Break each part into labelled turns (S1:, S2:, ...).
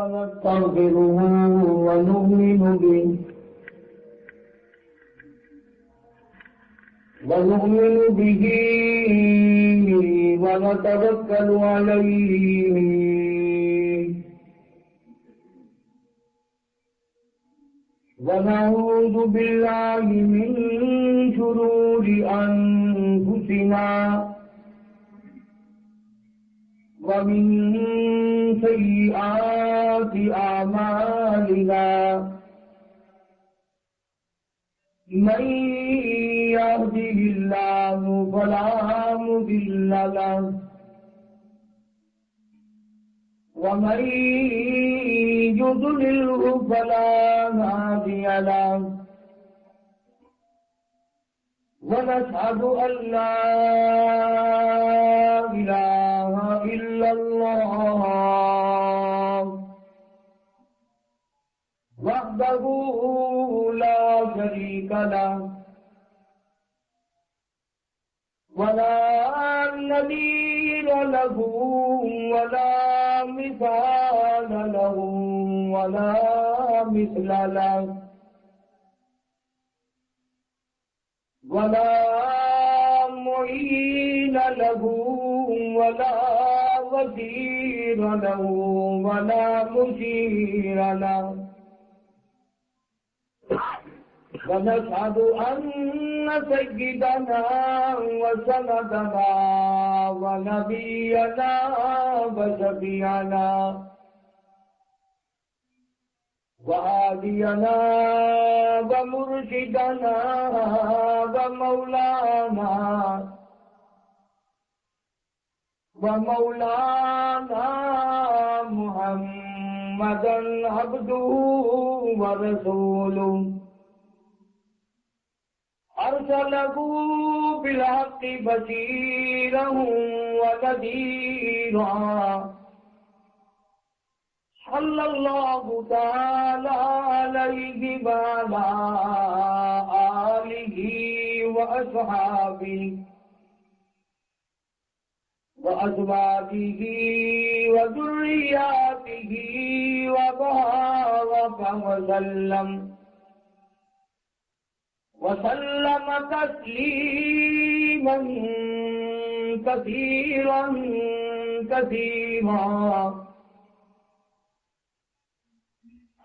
S1: ونستغفره ونؤمن به ونتوكل عليه ونعوذ بالله من شرور أنفسنا ومن سيئات أعمالنا من يهده الله فلا مضل له ومن يضلله فلا هادي له ونشهد أن لا إله إلا الله وحده لا شريك له ولا نظير له ولا مثال له ولا مثل له ولا معين له ولا وزير له ولا مشير له ونشهد أن سيدنا وسندنا ونبينا وشفيعنا وهادينا ومرشدنا ومولانا محمدا عبده ورسوله أرسله بالحق بشيرا ونذيرا صلى الله تعالى عليه وعلى آله وأصحابه وأزواجه وذرياته وبارك وسلم تسليما كثيرا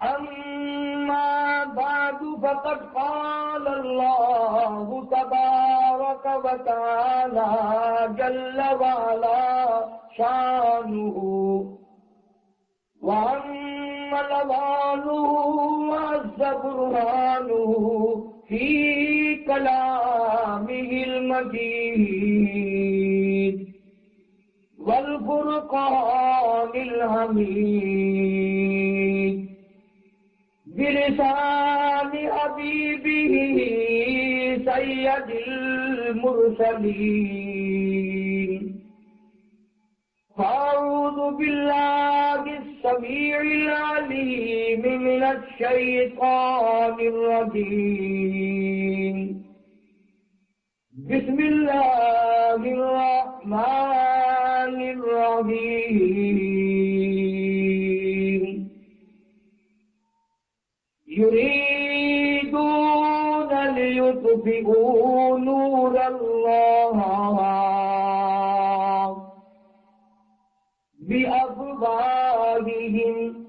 S1: أما بعد فقد قال الله تبارك وتعالى جل وعلا شانه وعم لواله وعز برهانه في كلامه المجيد والفرقان الحميد بلسان حبيبه سيد المرسلين فأعوذ بالله السميع العليم من الشيطان الرجيم بسم الله الرحمن الرحيم يريدون ليطفئوا نور الله بأفواههم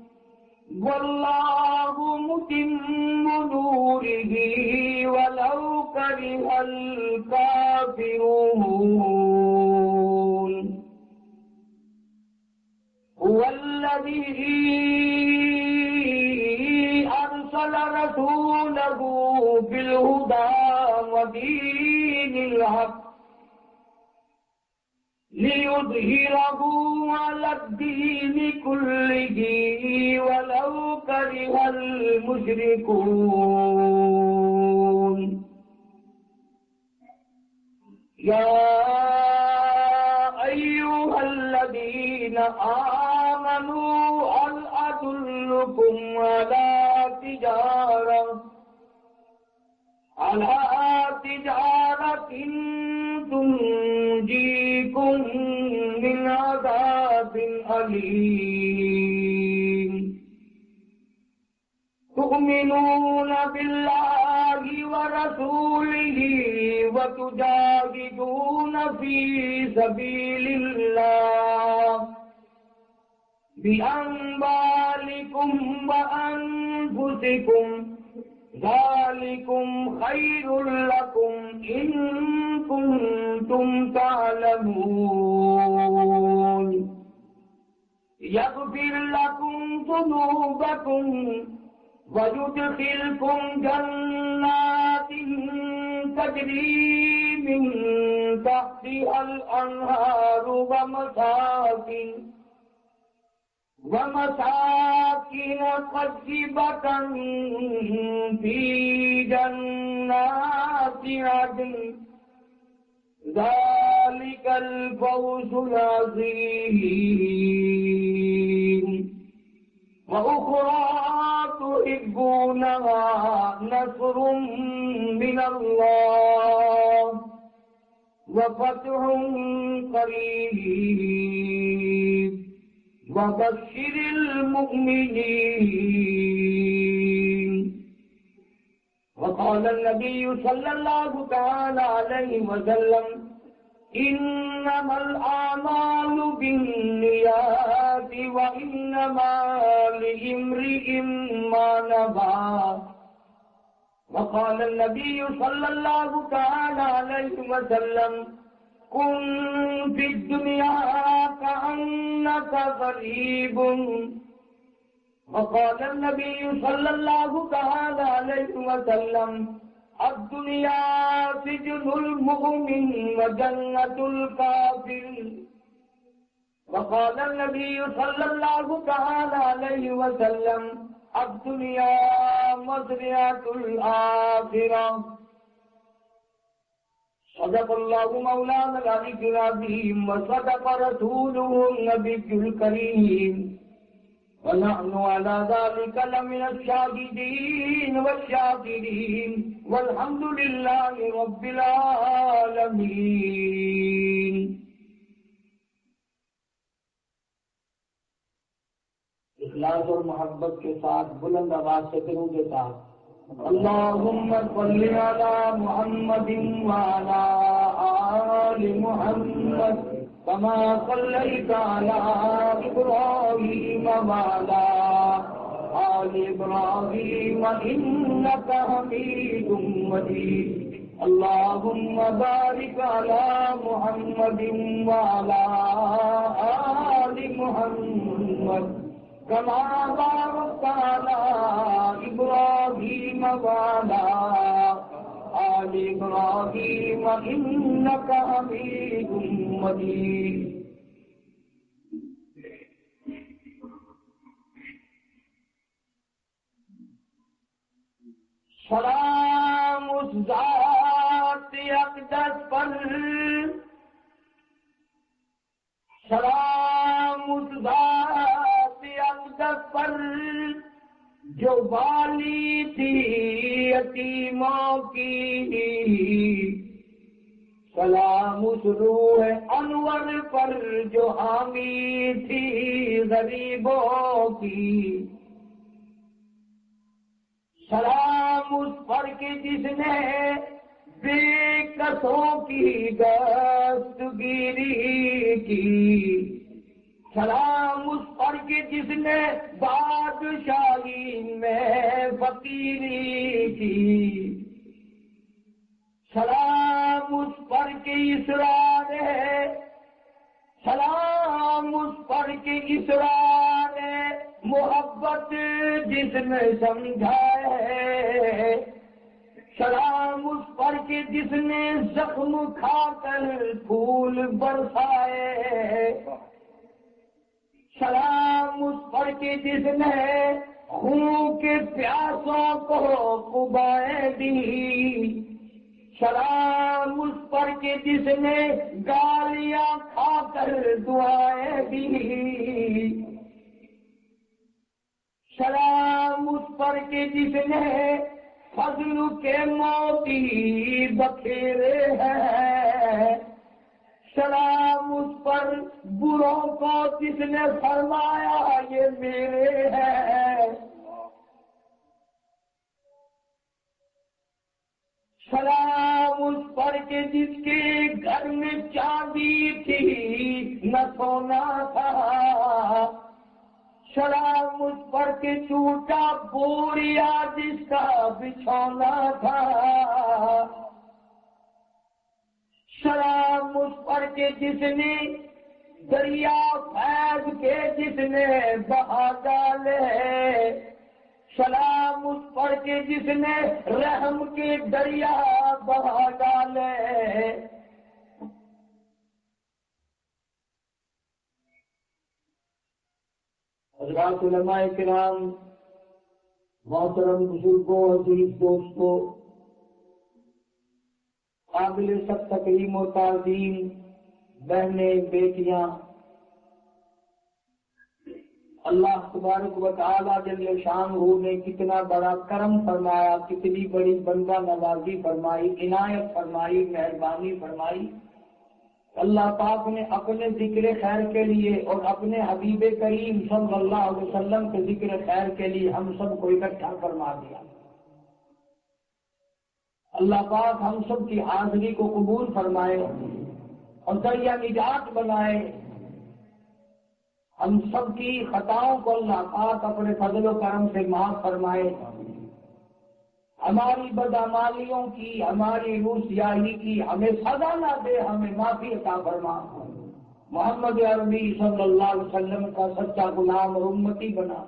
S1: والله متم نوره ولو كره الكافرون هو الذي أرسل رسوله بالهدى ودين الحق ليظهره على الدين كله ولو كره المشركون يا أيها الذين آمنوا هل أدلكم على تجارة تنجيكم من عذاب أليم تؤمنون بالله ورسوله وتجاهدون في سبيل الله بأموالكم وأنفسكم ذلكم خير لكم إن كنتم تعلمون يغفر لكم ذنوبكم ويدخلكم جنات تجري من تحتها الأنهار ومساكن طيبة في جنات عدن ذلك الفوز العظيم وأخرى تحبونها نصر من الله وفتح قريب وبشر المؤمنين. وقال النبي صلى الله تعالى عليه وسلم إنما الأعمال بالنيات وإنما لامرئ ما نوى. وقال النبي صلى الله تعالى عليه وسلم كن في الدنيا كأنك غريب. وقال النبي صلى الله تعالى عليه وسلم الدنيا سجن المؤمن وجنة الكافر. وقال النبي صلى الله تعالى عليه وسلم الدنيا مزرعة الآخرة. صدق الله مولانا العلي العظيم وصدق رسوله النبي الكريم ونحن على ذلك لمن الشاهدين والشاكرين والحمد لله رب العالمين. اخلاص اور محبت کے ساتھ بلند آواز سے درود کے ساتھ اللهم صل على محمد وعلى آل محمد كما صليت على إبراهيم وعلى آل إبراهيم إنك حميد مجيد. اللهم بارك على محمد وعلى آل محمد كما باركت على إبراهيم وعلى آل إبراهيم إنك حميد مجيد. سلام اس ذات اقدس پر، سلام اس ذات اقدس پر جو والی تھی یتیموں کی. سلام اس روح انور پر جو حامی تھی غریبوں کی. سلام اس پر کہ جس نے بے کسوں کی دستگیری کی. سلام اس پر کہ جس نے بادشاہی میں فقیری کی. سلام اس پر کہ اسرار ہے، سلام اس پر کہ اسرار محبت جس نے سمجھا ہے. سلام اس پر کہ جس نے زخم کھا کر پھول برسائے. سلام اس پر کہ جس نے خون کے پیاسوں کو قبائیں دی. سلام اس پر کہ جس نے گالیاں کھا کر دعائیں دی. سلام اس پر کہ جس نے فضل کے موتی بکھیرے ہیں. سلام اس پر بروں کو جس نے فرمایا یہ میرے ہیں. گھر میں چاندی تھی نہ سونا تھا، شراب مجھ پر کے ٹوٹا بوریا جس کا بچھونا تھا، شراب مجھ پر کے جس نے دریا فیض کے جس نے بہا ڈالے، شراب مجھ پر کے جس نے رحم کے دریا بہا ڈالے۔ حضرات علماء کرام، محترم بزرگوں، عزیز دوستوں، قابل سب تکریم و تعظیم بہنیں، بیٹیاں، اللہ تبارک و تعالیٰ جل شانہ نے کتنا بڑا کرم فرمایا، کتنی بڑی بندہ نوازی فرمائی، عنایت فرمائی، مہربانی فرمائی۔ اللہ پاک نے اپنے ذکر خیر کے لیے اور اپنے حبیب کریم صلی اللہ علیہ وسلم کے ذکر خیر کے لیے ہم سب کو اکٹھا فرما دیا۔ اللہ پاک ہم سب کی حاضری کو قبول فرمائے اور ذریعہ نجات بنائے۔ ہم سب کی خطاؤں کو اللہ پاک اپنے فضل و کرم سے معاف فرمائے، ہماری بدعمالیوں کی، ہماری روسیاہی کی ہمیں سزا نہ دے، ہمیں معافی عطا فرما۔ محمد عربی صلی اللہ علیہ وسلم کا سچا غلام اور امتی بنا۔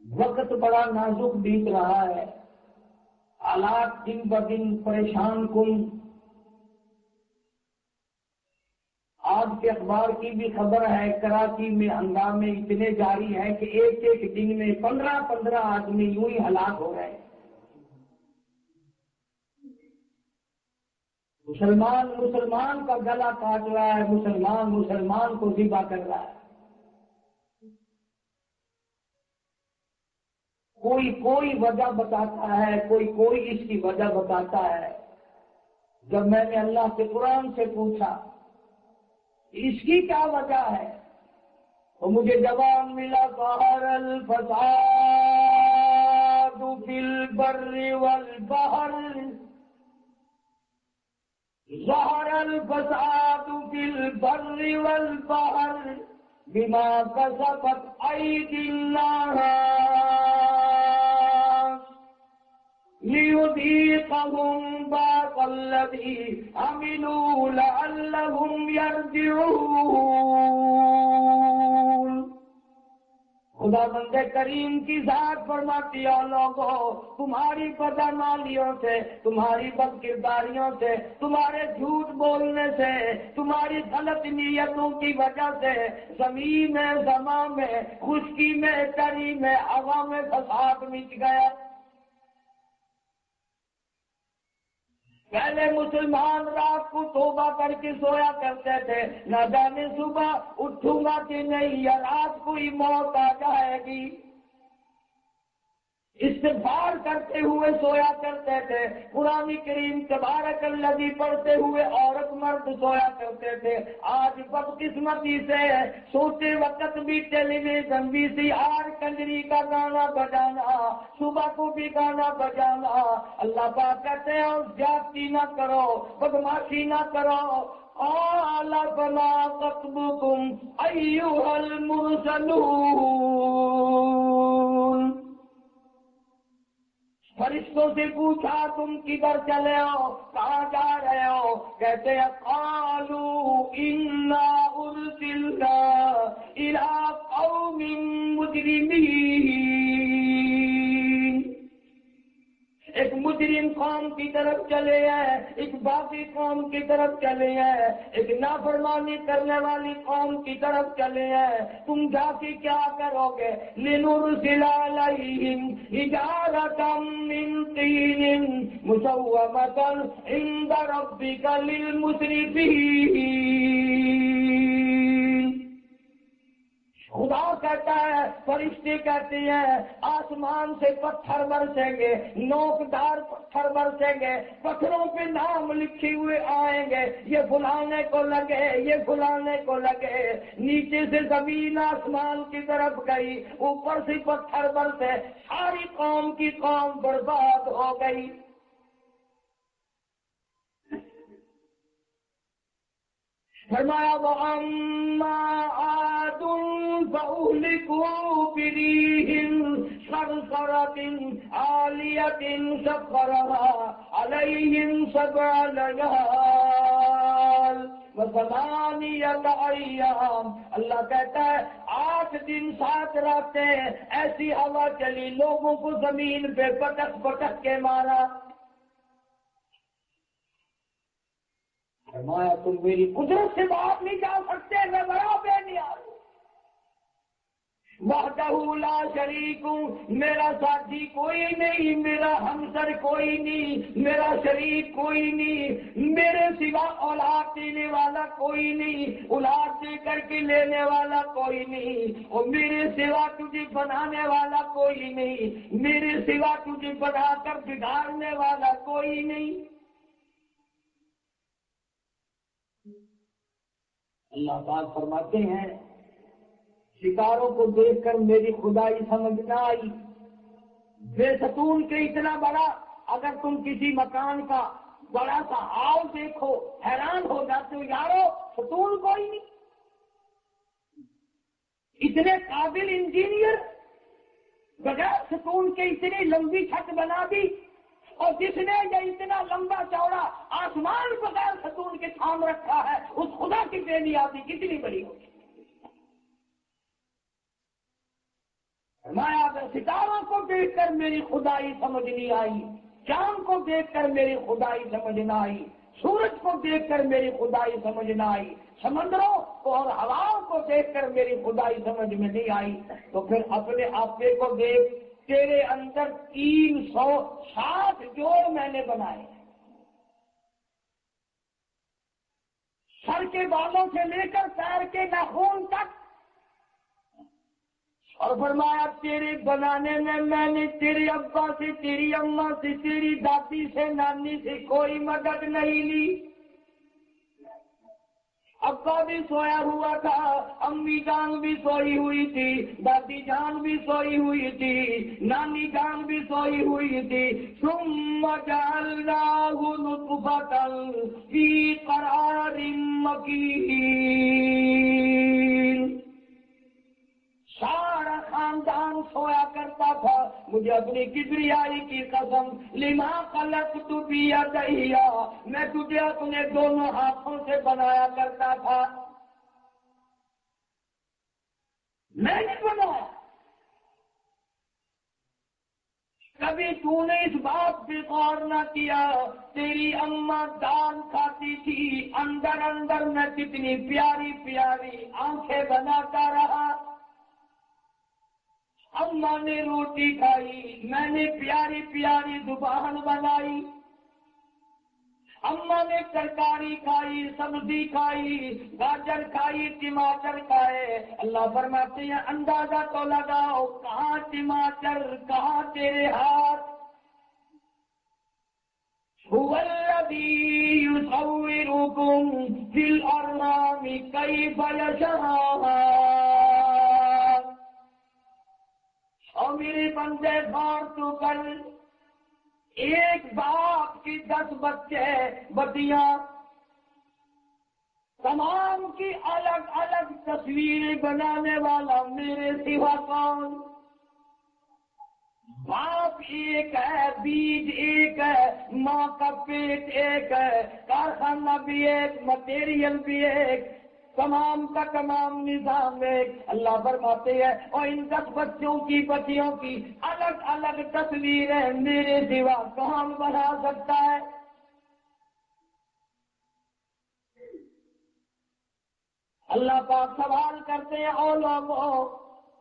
S1: وقت بڑا نازک بیت رہا ہے، حالات دن بدن پریشان کن۔ آج کے اخبار کی بھی خبر ہے، کراچی میں ہنگامے اتنے جاری ہیں کہ ایک ایک دن میں 15 آدمی یوں ہی ہلاک ہو رہے ہیں۔ مسلمان کا گلا کاٹ رہا ہے، مسلمان کو ذبح کر رہا ہے۔ کوئی وجہ بتاتا ہے، کوئی اس کی وجہ بتاتا ہے۔ جب میں نے اللہ کے قرآن سے پوچھا اس کی کیا وجہ ہے تو مجھے جواب ملا، ظہر الفساد فی البر والبحر، ظہر الفساد فی البر والبحر بما کسبت ایدی الناس لیذیقہم بعض الذی عملوا لعلہم یرجعون۔ خدا بند کریم کی ذات فرماتی ہے، لوگوں تمہاری بدعمالیوں سے، تمہاری بد کرداریوں سے، تمہارے جھوٹ بولنے سے، تمہاری غلط نیتوں کی وجہ سے زمین میں، زماں میں، خشکی میں، تری میں، ہوا میں فساد مچ گیا۔ پہلے مسلمان رات کو توبہ کر کے سویا کرتے تھے، نہ جانے صبح اٹھوں گا کہ نہیں یا رات کو ہی موت آ جائے گی، استغفار کرتے ہوئے سویا کرتے تھے، قرآن کریم تبارک الذی پڑھتے ہوئے عورت مرد سویا کرتے تھے۔ آج بدقسمتی سے سوتے وقت بھی ٹیلی ویژن VCR کنجری کا گانا بجانا، صبح کو بھی گانا بجانا۔ اللہ پاک کہتے ہیں اور زیادتی نہ کرو، بدماشی نہ کرو۔ قال فما خطبكم أيها المرسلون، فرشتوں سے پوچھا تم کدھر چلے ہو، کہاں جا رہے ہو؟ کہتے ہیں قالوا انا ارسلنا الى قوم مجرمین، ایک مجرم قوم کی طرف چلے ہیں، ایک باغی قوم کی طرف چلے ہیں، ایک نافرمانی کرنے والی قوم کی طرف چلے ہیں۔ تم جا کے کیا کرو گے؟ لنرسل علیہم حجارۃ من طین مسومۃ عند ربک للمسرفین۔ خدا کہتا ہے، فرشتے کہتے ہیں آسمان سے پتھر برسیں گے، نوکدار پتھر برسیں گے، پتھروں پہ نام لکھے ہوئے آئیں گے، یہ فلانے کو لگے، یہ فلانے کو لگے۔ نیچے سے زمین آسمان کی طرف گئی، اوپر سے پتھر برسے، ساری قوم کی قوم برباد ہو گئی۔ فرمایا وَأَمَّا عَادٌ فَأُهْلِكُوا بِرِيحٍ صَرْصَرَةٍ عَالِيَةٍ سَخَّرَهَا عَلَيْهِمْ سَبْعَ لَيَالٍ وَثَمَانِيَةَ أَيَّامٍ۔ اللہ کہتا ہے 8 دن 7 راتیں ایسی ہوا چلی، لوگوں کو زمین پہ پٹک پٹک کے مارا۔ فرمایا تم میری قدرت سے باہر نہیں جا سکتے، میں بڑا بے نیاز ہوں، وحدہ لا شریک ہوں، میرا ساتھی کوئی نہیں، میرا ہمسر کوئی نہیں، میرا شریک کوئی نہیں، میرے سوا اولاد دینے والا کوئی نہیں، اولاد دے کر کے لینے والا کوئی نہیں، اور میرے سوا تجھے بنانے والا کوئی نہیں، میرے سوا تجھے بنا کر بگاڑنے والا کوئی نہیں۔ اللہ پاک فرماتے ہیں ستاروں کو دیکھ کر میری خدائی سمجھ نہ آئی، بے ستون کے اتنا بڑا، اگر تم کسی مکان کا بڑا سا ہال دیکھو حیران ہو جاتے ہو، یارو ستون کوئی نہیں، اتنے قابل انجینئر بغیر ستون کے اتنی لمبی چھت بنا دی، اور جس نے یہ اتنا لمبا چوڑا آسمان بغیر ستون کے تھام رکھا ہے، اس خدا کی بے نیازی کتنی بڑی ہوگی۔ فرمایا اگر ستاروں کو دیکھ کر میری خدائی سمجھ نہیں آئی، چاند کو دیکھ کر میری خدائی سمجھ نہ آئی، سورج کو دیکھ کر میری خدائی سمجھ نہ آئی، سمندروں کو اور ہواؤں کو دیکھ کر میری خدائی سمجھ میں نہیں آئی، تو پھر اپنے آپے کو دیکھ، تیرے اندر 360 جوڑ میں نے بنائے، سر کے بالوں سے لے کر پیر کے ناخن تک، اور فرمایا تیرے بنانے میں نے تیرے ابا سے، تیری اماں سے، تیری دادی سے، نانی سے کوئی مدد نہیں لی۔ ابا بھی سویا ہوا تھا، امی جان بھی سوئی ہوئی تھی، دادی جان بھی سوئی ہوئی تھی، نانی جان بھی سوئی ہوئی تھی۔ ثم جعلناہ نطفۃ فی قرار مکین، سارا خاندان سویا کرتا تھا، مجھے اپنی کبریائی کی قسم، لما خلقت بیدی، میں تجھے اپنے دونوں ہاتھوں سے بنایا کرتا تھا، میں نے بنایا۔ کبھی تو نے اس بات پہ غور نہ کیا، تیری اماں دال کھاتی تھی، اندر اندر میں کتنی پیاری پیاری آنکھیں بناتا رہا، اماں نے روٹی کھائی، میں نے پیاری پیاری زبان بنائی، اماں نے ترکاری کھائی، سبزی کھائی، گاجر کھائی، ٹماٹر کھائے۔ اللہ فرماتے ہیں اندازہ تو لگاؤ، کہاں ٹماٹر کہاں تیرے ہاتھ۔ هو الذی یصورکم فی الارحام کیف یشاء۔ اور میرے بندے غور تو کر، ایک باپ کی 10 بچے بچیاں، تمام کی الگ الگ تصویریں بنانے والا میرے سوا کون؟ باپ ایک ہے، بیج ایک ہے، ماں کا پیٹ ایک ہے، کارخانہ بھی ایک، مٹیریل بھی ایک، تمام کا تمام نظام ایک۔ اللہ فرماتے ہیں اور ان 10 بچوں کی بچیوں کی الگ الگ تصویریں میرے سوا کون بنا سکتا ہے؟ اللہ پاک سوال کرتے ہیں او لوگوں،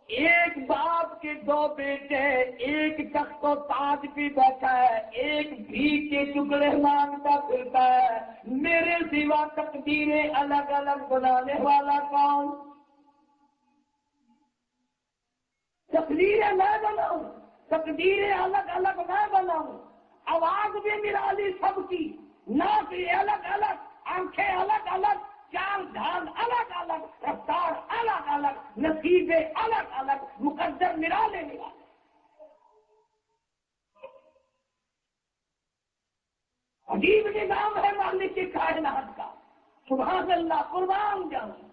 S1: ایک باپ کے 2 بیٹے، ایک تخت و تاج پہ بیٹھا ہے، ایک بھیک کے ٹکڑے مانگتا پھرتا ہے، میرے سوا تقدیریں الگ الگ بنانے والا کون؟ تقدیریں میں بناؤں، تقدیریں الگ الگ میں بناؤں، آواز بھی نرالی سب کی، ناک الگ الگ، آنکھیں الگ الگ، چال ڈھال الگ الگ، رفتار الگ الگ، نصیبیں الگ الگ، مقدر نرالے نرالے۔ عجیب نظام ہے مالک کی کائنات کا، سبحان اللہ، قربان جاؤں۔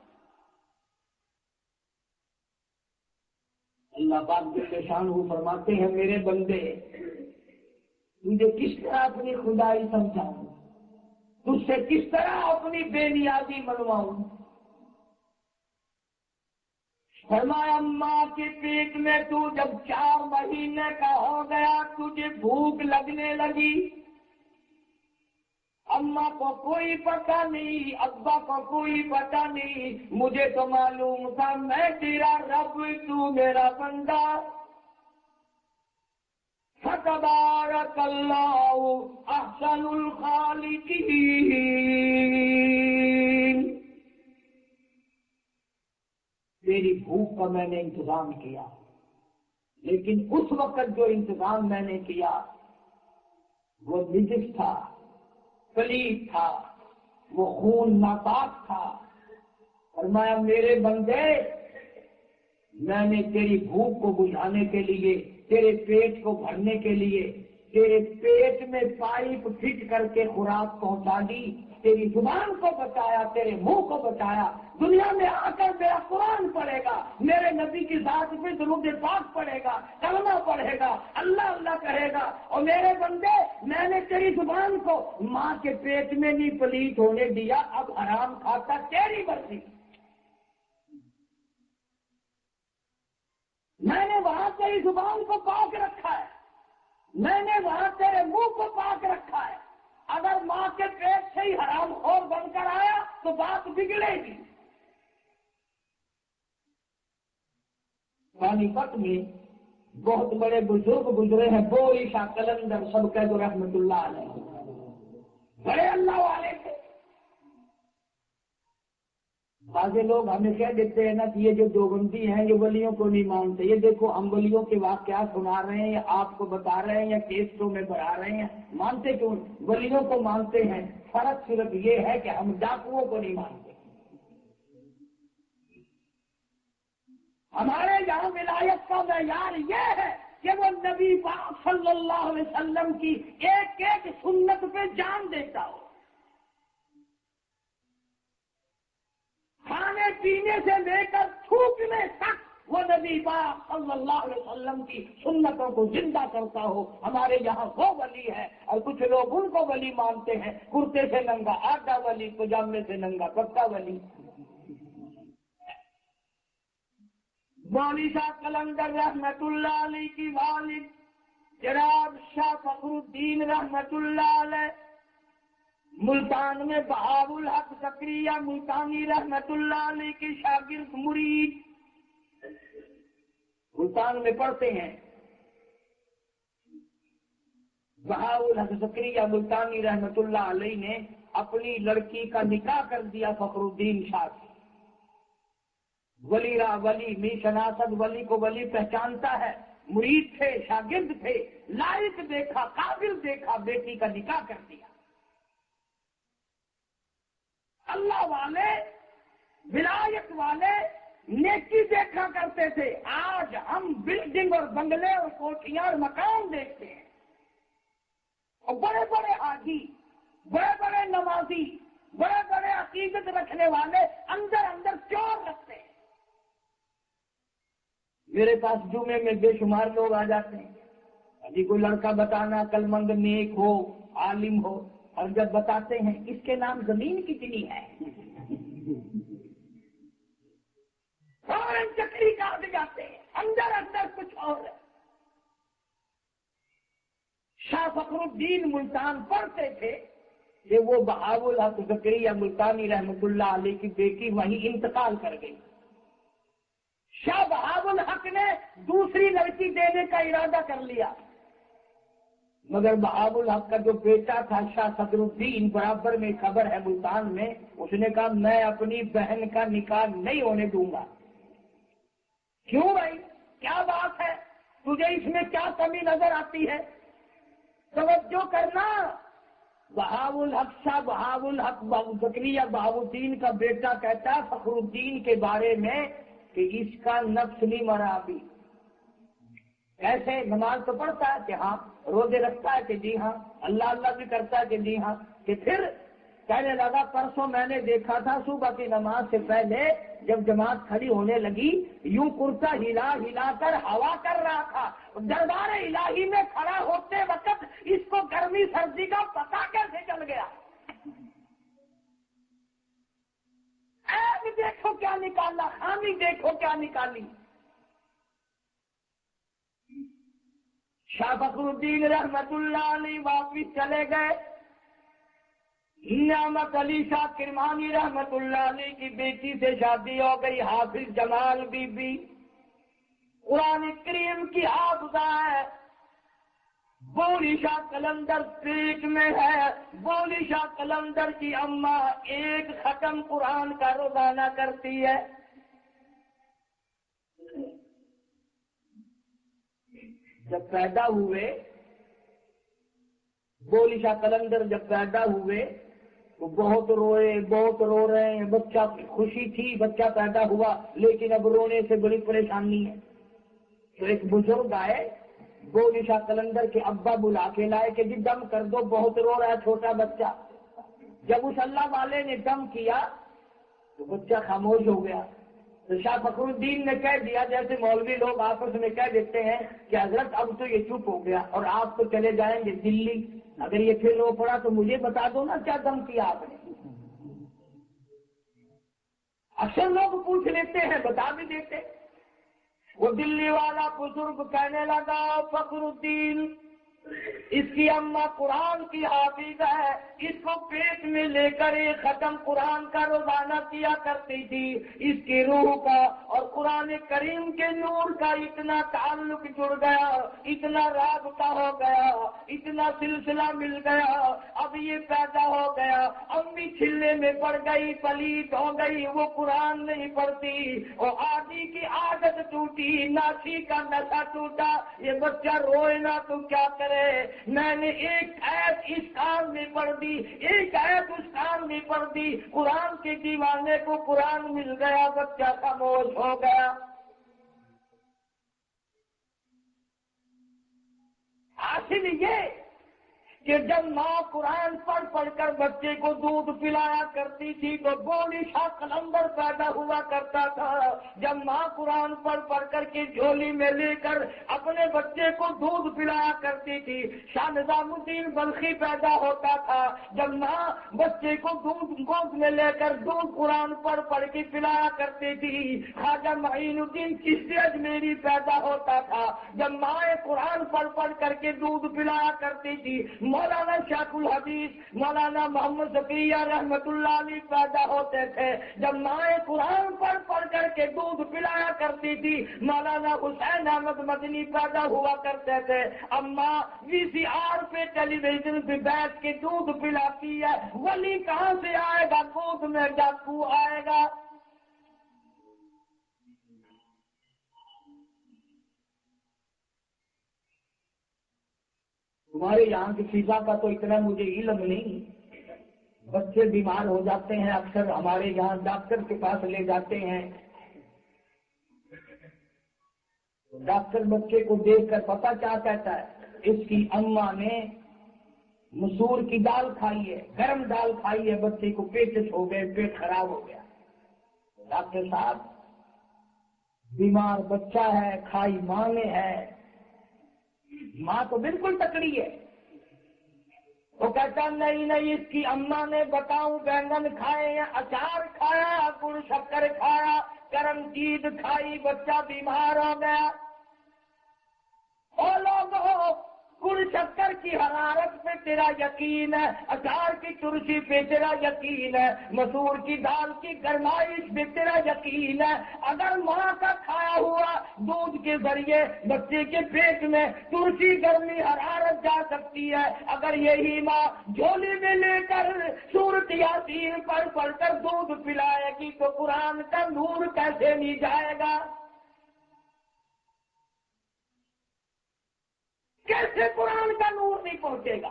S1: اللہ پاک جل شانہ فرماتے ہیں میرے بندے مجھے کس طرح اپنی خدائی سمجھاؤں، تجھ سے کس طرح اپنی بے نیازی منواؤں۔ فرمایا ماں کے پیٹ میں تو جب 4 مہینے کا ہو گیا تجھے بھوک لگنے لگی، اماں کو کوئی پتہ نہیں، ابا کو کوئی پتہ نہیں، مجھے تو معلوم تھا میں تیرا رب، تو میرا بندہ۔ فتبارک اللہ احسن الخالقین۔ تیری بھوک کا میں نے انتظام کیا، لیکن اس وقت جو انتظام میں نے کیا وہ نجس تھا، پلید تھا، وہ خون ناپاک تھا۔ فرمایا میرے بندے میں نے تیری بھوک کو بجھانے کے لیے، تیرے پیٹ کو بھرنے کے لیے تیرے پیٹ میں پائپ فٹ کر کے خوراک پہنچا دی، تیری زبان کو بچایا، تیرے منہ کو بچایا۔ دنیا میں آ کر میرا قرآن پڑھے گا، میرے نبی کی ذات پہ درود پاک پڑھے گا، کلمہ پڑھے گا، اللہ اللہ کہے گا۔ اور میرے بندے میں نے تیری زبان کو ماں کے پیٹ میں نہیں پلیت ہونے دیا، اب حرام کھاتا تیری مرضی۔ میں نے وہاں تیری زبان کو پاک رکھا ہے، میں نے وہاں تیرے منہ کو پاک رکھا ہے۔ اگر ماں کے پیٹ سے ہی حرام خور بن کر آیا تو بات بگڑے گی۔ پانی پت میں بہت بڑے بزرگ گزرے ہیں، بوری شاہ قلندر سب کہہ دو رحمت اللہ علیہ، بڑے اللہ والے تھے۔ بعض لوگ ہمیں کہہ دیتے ہیں نا کہ یہ جو دیوبندی ہیں یہ ولیوں کو نہیں مانتے، یہ دیکھو ہم ولیوں کے واقعات سنا رہے ہیں یا آپ کو بتا رہے ہیں یا کیسٹوں میں بڑھا رہے ہیں، مانتے کیوں؟ ولیوں کو مانتے ہیں، فرق صرف یہ ہے کہ ہم ڈاکوؤں کو نہیں مانتے۔ ہمارے یہاں ولایت کا معیار یہ ہے کہ وہ نبی پاک صلی اللہ علیہ وسلم کی ایک ایک سنت پہ جان دیتا ہو، کھانے پینے سے لے کر تھوکنے تک وہ نبی پاک صلی اللہ علیہ وسلم کی سنتوں کو زندہ کرتا ہو۔ ہمارے یہاں وہ ولی ہے، اور کچھ لوگ ان کو ولی مانتے ہیں، کرتے سے ننگا آدھا ولی، پجامے سے ننگا پکا ولی۔ مولوی شاہ قلندر رحمت اللہ علیہ کی والد جناب شاہ فخر الدین رحمت اللہ علیہ ملتان میں بہاء الحق سکریہ ملتانی رحمت اللہ علیہ کے شاگرد مرید ملتان میں پڑھتے ہیں۔ بہاء الحق سکریہ ملتانی رحمت اللہ علیہ نے اپنی لڑکی کا نکاح کر دیا فخر الدین شاہ سے۔ ولی را ولی می شناسد، ولی کو ولی پہچانتا ہے، مرید تھے، شاگرد تھے، لائق دیکھا، قابل دیکھا، بیٹی کا نکاح کر دیا۔ اللہ والے، ولایت والے نیکی دیکھا کرتے تھے، آج ہم بلڈنگ اور بنگلے اور کوٹھیاں اور مکان دیکھتے ہیں، اور بڑے بڑے حاجی، بڑے بڑے نمازی، بڑے بڑے عقیدت رکھنے والے اندر اندر چور رکھتے ہیں۔ میرے پاس جمعے میں بے شمار لوگ آ جاتے ہیں، ابھی کوئی لڑکا بتانا عقل مند نیک ہو، عالم ہو، اور جب بتاتے ہیں اس کے نام زمین کتنی ہے، فوراً چکری کاٹ جاتے ہیں، اندر اندر کچھ اور ہے۔ شاہ فخر الدین ملتان پڑھتے تھے کہ وہ بہاء الحق زکریا ملتانی رحمت اللہ علیہ کی بیٹی وہیں انتقال کر گئی۔ شاہ بہاء الحق نے دوسری لڑکی دینے کا ارادہ کر لیا، مگر بہاء الحق کا جو بیٹا تھا شاہ صدر الدین، برابر میں خبر ہے ملتان میں، اس نے کہا میں اپنی بہن کا نکاح نہیں ہونے دوں گا۔ کیوں بھائی، کیا بات ہے، تجھے اس میں کیا کمی نظر آتی ہے؟ توجہ کرنا، بہاء الحق شاہ بہاء الحق زکریا بہاء الدین کا بیٹا کہتا ہے فخر الدین کے بارے میں کہ اس کا نفس نہیں مرا ابھی۔ ایسے نماز تو پڑھتا ہے کہ ہاں، روزے رکھتا ہے کہ جی ہاں، اللہ اللہ بھی کرتا ہے کہ جی ہاں، کہ پھر کہنے لگا پرسوں میں نے دیکھا تھا صبح کی نماز سے پہلے جب جماعت کھڑی ہونے لگی یوں کرتا ہلا ہلا کر ہوا کر رہا تھا. دربار الہی میں کھڑا ہوتے وقت اس کو گرمی سردی کا پتہ کیسے چل گیا؟ دیکھو کیا نکالا، خامی دیکھو کیا نکالی. شاہ فخر الدین رحمت اللہ علیہ واپس چلے گئے. نعمت علی شاہ کرمانی رحمت اللہ علیہ کی بیٹی سے شادی ہو گئی، حافظ جمال بی بی قرآن کریم کی حافظہ ہے. بولی شاہ قلندر پیٹ میں ہے. بولی شاہ قلندر کی اماں ایک ختم قرآن کا روزانہ کرتی ہے. جب پیدا ہوئے بولی شاہ قلندر جب پیدا ہوئے تو بہت روئے، بہت رو رہے ہیں. بچہ خوشی تھی بچہ پیدا ہوا، لیکن اب رونے سے بڑی پریشانی ہے. تو ایک بزرگ آئے، بولی شاہ قلندر کے ابا بلا کے لائے کہ جی دم کر دو، بہت رو رہا ہے چھوٹا بچہ. جب اس اللہ والے نے دم کیا تو بچہ خاموش ہو گیا. تو شاہ فخر الدین نے کہہ دیا جیسے مولوی لوگ آپس میں کہہ دیتے ہیں کہ حضرت اب تو یہ چپ ہو گیا اور آپ تو چلے جائیں گے دلی، اگر یہ پھر رو پڑا تو مجھے بتا دو نا کیا دم کیا آپ نے. اکثر لوگ پوچھ لیتے ہیں، بتا بھی دیتے. وہ دلی والا بزرگ کہنے لگا فخر الدین اس کی اماں قرآن کی حافظ ہے، اس کو پیٹ میں لے کر ایک ختم قرآن کا روزانہ کیا کرتی تھی. اس کی روح کا اور قرآن کریم کے نور کا اتنا تعلق جڑ گیا، اتنا رابطہ ہو گیا، اتنا سلسلہ مل گیا. اب یہ پیدا ہو گیا، امی چھلے میں پڑ گئی، پلیت ہو گئی، وہ قرآن نہیں پڑھتی. اور آدھی کی عادت ٹوٹی، ناسی کا نشہ ٹوٹا. یہ بچہ روئے نہ تو کیا کرے؟ میں نے ایک آیت اس کان میں پڑھ دی، ایک آیت اس کان میں پڑھ دی. قرآن کے دیوانے کو قرآن مل گیا، بچہ خاموش ہو گیا. حاصل یہ کہ جب ماں قرآن پڑھ پڑھ کر بچے کو دودھ پلایا کرتی تھی تو بولی شاہ قلندر پیدا ہوا کرتا تھا. جب ماں قرآن پڑھ پڑھ کر کے جھولی میں لے کر اپنے بچے کو دودھ پلایا کرتی تھی شاہ نظام الدین بلخی پیدا ہوتا تھا. جب ماں بچے کو دودھ گود میں لے کر دودھ قرآن پڑھ پڑھ کے پلایا کرتی تھی خواجہ معین الدین چشتی اجمیری پیدا ہوتا تھا. جب ماں قرآن پڑھ پڑھ کر کے دودھ پلایا کرتی تھی مولانا شیخ الحدیث مولانا محمد ذکریہ رحمت اللہ علیہ پیدا ہوتے تھے. جب مائیں قرآن پڑھ کر کے دودھ پلایا کرتی تھی مولانا حسین احمد مدنی پیدا ہوا کرتے تھے. اب ماں VCR پہ ٹیلی ویژن پہ بیٹھ کے دودھ پلاتی ہے. ولی کہاں سے آئے گا؟ گود میں ڈاکو آئے گا. تمہارے یہاں کی فضا کا تو اتنا مجھے علم نہیں. بچے بیمار ہو جاتے ہیں، اکثر ہمارے یہاں ڈاکٹر کے پاس لے جاتے ہیں. ڈاکٹر بچے کو دیکھ کر پتہ کیا کہتا ہے؟ اس کی اماں نے مسور کی دال کھائی ہے، گرم دال کھائی ہے، بچے کو پیچس ہو گئے، پیٹ خراب ہو گیا. ڈاکٹر صاحب بیمار بچہ ہے، کھائی ماں نے ہے، ماں تو بالکل تکڑی ہے. وہ کہتا نہیں نہیں، اس کی اماں نے بتاؤں بینگن کھائے یا اچار کھایا، گڑ شکر کھایا، کرم چیز کھائی، بچہ بیمار ہو گیا. او لوگوں، گڑ شکر کی حرارت پہ تیرا یقین ہے، اچار کی ترشی پہ تیرا یقین ہے، مسور کی دال کی گرمائش پہ تیرا یقین ہے. اگر ماں کا کھایا ہوا دودھ کے ذریعے بچے کے پیٹ میں ترشی گرمی حرارت جا سکتی ہے، اگر یہی ماں جھولی میں لے کر سورت یاسین پڑھ کر دودھ پلائے گی تو قرآن کا نور کیسے نہیں جائے گا؟ کیسے قرآن کا نور نہیں پہنچے گا؟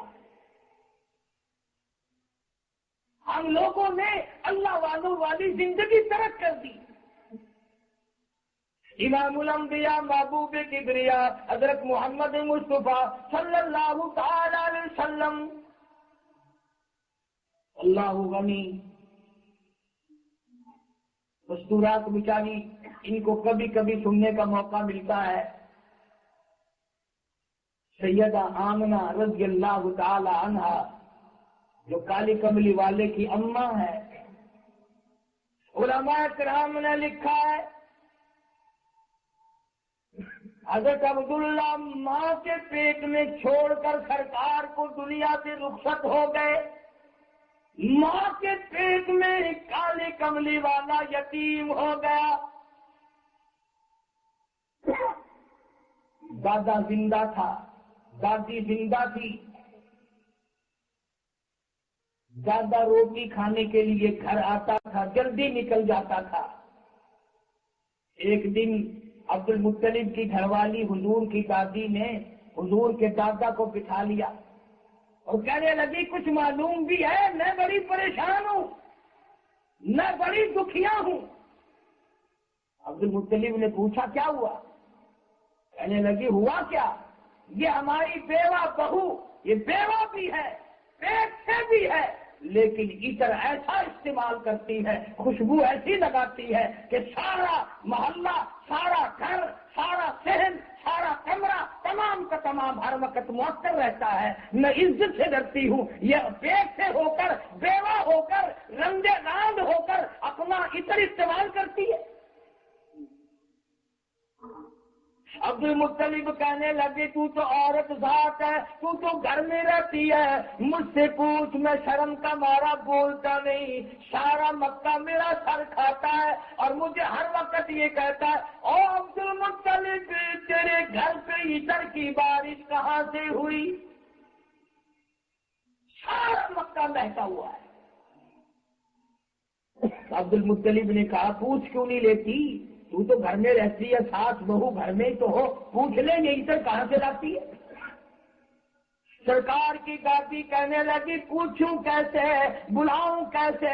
S1: ہم لوگوں نے اللہ والوں والی زندگی ترک کر دی. امام الانبیاء محبوب کبریا حضرت محمد مصطفیٰ صلی اللہ تعالی علیہ وسلم اللہ غنی. مستورات بیچاری ان کو کبھی کبھی سننے کا موقع ملتا ہے. سیدہ آمنہ رضی اللہ تعالی عنہا جو کالی کملی والے کی اماں ہے، علماء کرام نے لکھا ہے حضرت عبداللہ ماں کے پیٹ میں چھوڑ کر سرکار کو دنیا سے رخصت ہو گئے. ماں کے پیٹ میں کالے کملی والا یتیم ہو گیا. دادا زندہ تھا، دادی زندہ تھی. دادا روٹی کھانے کے لیے گھر آتا تھا، جلدی نکل جاتا تھا. ایک دن عبد المطلب کی گھر والی حضور کی دادی نے حضور کے دادا کو بٹھا لیا اور کہنے لگی کچھ معلوم بھی ہے، میں بڑی پریشان ہوں، میں بڑی دکھیا ہوں. عبد المطلب نے پوچھا کیا ہوا؟ کہنے لگی ہوا کیا، یہ ہماری بیوہ بہو، یہ بیوہ بھی ہے، پیٹ سے بھی ہے، لیکن عطر ایسا استعمال کرتی ہے، خوشبو ایسی لگاتی ہے کہ سارا محلہ، سارا گھر، سارا صحن، سارا کمرہ، تمام کا تمام ہر وقت معطر رہتا ہے. میں عزت سے ڈرتی ہوں، یہ پیٹ سے ہو کر، بیوہ ہو کر، رنگے راند ہو کر اپنا عطر استعمال کرتی ہے. عبد المطلب کہنے لگے تو عورت ذات ہے، تو گھر میں رہتی ہے، مجھ سے پوچھ، میں شرم کا مارا بولتا نہیں. سارا مکہ میرا سر کھاتا ہے اور مجھے ہر وقت یہ کہتا ہے او عبد المطلب تیرے گھر پہ عطر کی بارش کہاں سے ہوئی؟ سارا مکہ بہتا ہوا ہے. عبد المطلب نے کہا پوچھ کیوں نہیں لیتی، تو گھر میں رہتی ہے، ساس بہو گھر میں ہی تو ہو، پوچھ لیں گے عطر کہاں سے لاتی ہے. سرکار کی دادی کہنے لگی پوچھوں کیسے، بلاؤں کیسے؟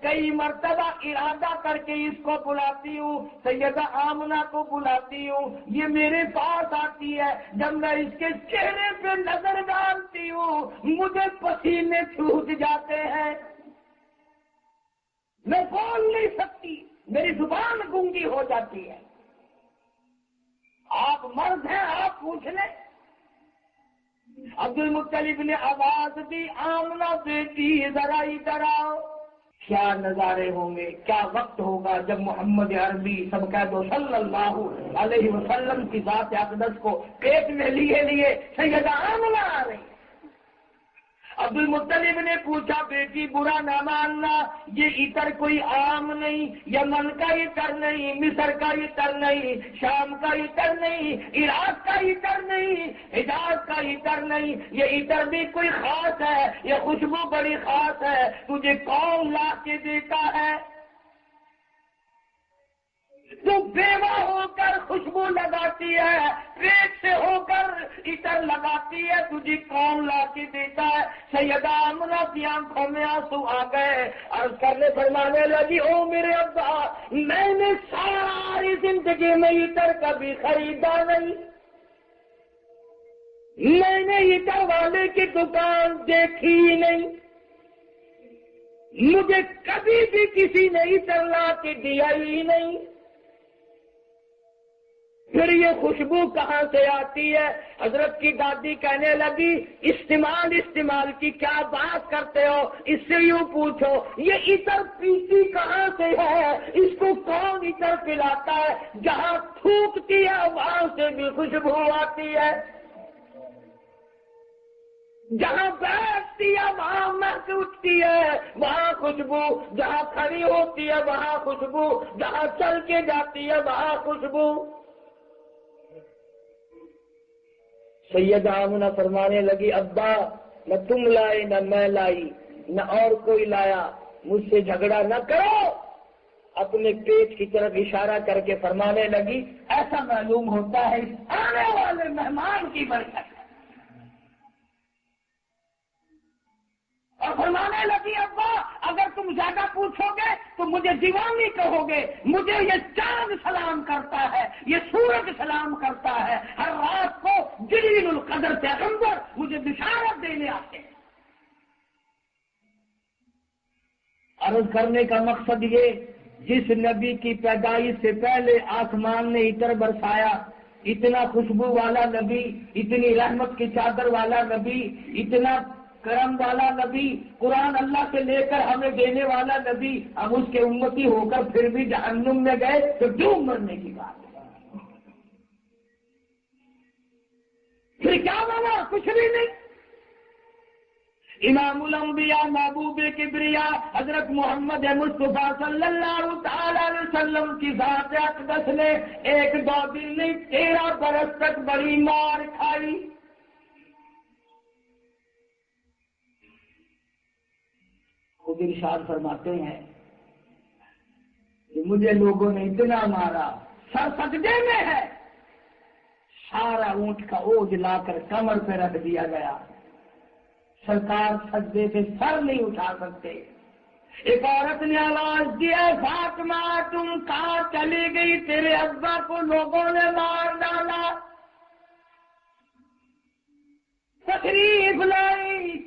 S1: کئی مرتبہ ارادہ کر کے اس کو بلاتی ہوں، سیدہ آمنہ کو بلاتی ہوں، یہ میرے پاس آتی ہے. جب میں اس کے چہرے پہ نظر ڈالتی ہوں مجھے پسینے چھوٹ جاتے ہیں، میں بول نہیں سکتی، میری زبان گونگی ہو جاتی ہے. آپ مرد ہیں، آپ پوچھ لیں. عبد المطلب نے آواز دی آمنہ بیٹی ذرا ادھر آؤ. کیا نظارے ہوں گے، کیا وقت ہوگا جب محمد عربی سب کہہ دو صلی اللہ علیہ وسلم کی ذات اقدس کو پیٹ میں لیے سیدہ آمنہ آ رہی. عبد المطلب نے پوچھا بیٹی برا نہ ماننا، یہ عطر کوئی عام نہیں، یمن کا عطر نہیں، مصر کا عطر نہیں، شام کا عطر نہیں، عراق کا عطر نہیں، حجاز کا عطر نہیں، یہ عطر بھی کوئی خاص ہے، یہ خوشبو بڑی خاص ہے. تجھے کون لا کے دیتا ہے؟ تو بیوہ ہو کر خوشبو لگاتی ہے، پیٹ سے ہو کر عطر لگاتی ہے، تجھے کون لا کے دیتا ہے؟ سیدہ آمنہ کی آنکھوں میں آنسو آ گئے، عرض کرنے فرمانے لگی او میرے ابا، میں نے ساری زندگی میں عطر کبھی خریدا نہیں، میں نے عطر والے کی دکان دیکھی ہی نہیں، مجھے کبھی بھی کسی نے عطر لا کے دیا ہی نہیں. پھر یہ خوشبو کہاں سے آتی ہے؟ حضرت کی دادی کہنے لگی استعمال کی کیا بات کرتے ہو، اس سے یوں پوچھو یہ عطر پیتی کہاں سے ہے، اس کو کون عطر پلاتا ہے؟ جہاں تھوکتی ہے وہاں سے بھی خوشبو آتی ہے، جہاں بیٹھتی ہے وہاں مہک اٹھتی ہے، وہاں خوشبو، جہاں کھڑی ہوتی ہے وہاں خوشبو، جہاں چل کے جاتی ہے وہاں خوشبو. سیدہ آمنہ فرمانے لگی ابا نہ تم لائے نہ میں لائی نہ اور کوئی لایا، مجھ سے جھگڑا نہ کرو. اپنے پیٹ کی طرف اشارہ کر کے فرمانے لگی ایسا معلوم ہوتا ہے آنے والے مہمان کی برکت. اور فرمانے لگی ابا اگر تم زیادہ پوچھو گے تو مجھے دیوانی کہو گے، مجھے یہ چاند سلام کرتا ہے، یہ سورج سلام کرتا ہے، ہر رات کو جلیل القدر پیغمبر مجھے بشارت دینے آتے ہیں. عرض کرنے کا مقصد یہ، جس نبی کی پیدائش سے پہلے آسمان نے عطر برسایا، اتنا خوشبو والا نبی، اتنی رحمت کی چادر والا نبی، اتنا کرم والا نبی، قرآن اللہ سے لے کر ہمیں دینے والا نبی، ہم اس کے امتی ہو کر پھر بھی جہنم میں گئے تو ڈوب مرنے کی بات ہے۔ پھر کیا بنا؟ کچھ بھی نہیں۔ امام الانبیاء محبوب کبریا حضرت محمد مصطفیٰ صلی اللہ تعالی علیہ وسلم کی ذات اقدس نے 1-2 دن نہیں 13 برس تک بڑی مار کھائی۔ خود ارشاد فرماتے ہیں کہ مجھے لوگوں نے اتنا مارا، سر سجدے میں ہے، سارا اونٹ کا اوج لا کر کمر پہ رکھ دیا گیا، سرکار سجدے سے سر نہیں اٹھا سکتے۔ ایک عورت نے آواز دیا، فاطمہ تم کہاں چلی گئی؟ تیرے ابا کو لوگوں نے مار ڈالا۔ تشریف لائی،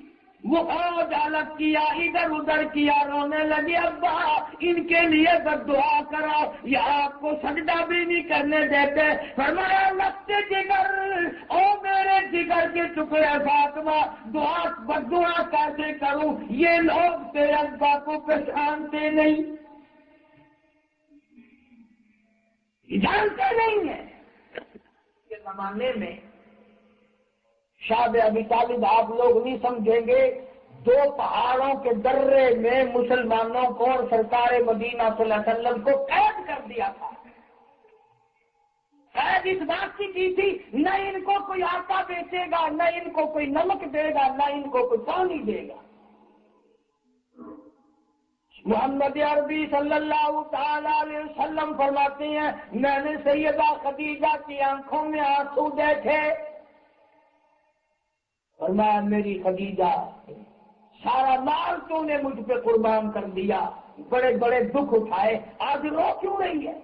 S1: وہ اوج الگ کیا، ادھر ادھر کیا، رونے لگی، ابا ان کے لیے بد دعا کرو، یہ آپ کو سجدہ بھی نہیں کرنے دیتے۔ فرمایا لگتے جگر، او میرے جگر کے ٹکڑے فاطمہ، بد دعا کیسے کروں؟ یہ لوگ تیرے ابا کو پہچانتے نہیں، جانتے نہیں ہیں۔ کے زمانے میں شاہ ابی طالب آپ لوگ نہیں سمجھیں گے، 2 پہاڑوں کے درے میں مسلمانوں کو اور سرکار مدینہ صلی اللہ علیہ وسلم کو قید کر دیا تھا۔ قید اس بات کی تھی، نہ ان کو کوئی آٹا بیچے گا، نہ ان کو کوئی نمک دے گا، نہ ان کو کوئی پانی دے گا۔ محمد عربی صلی اللہ تعالی علیہ وسلم فرماتے ہیں، میں نے سیدہ خدیجہ کی آنکھوں میں آنسو دیکھے۔ فرمایا میری خدیجہ، سارا مال تو نے مجھ پہ قربان کر دیا، بڑے بڑے دکھ اٹھائے، آج رو کیوں رہی ہے؟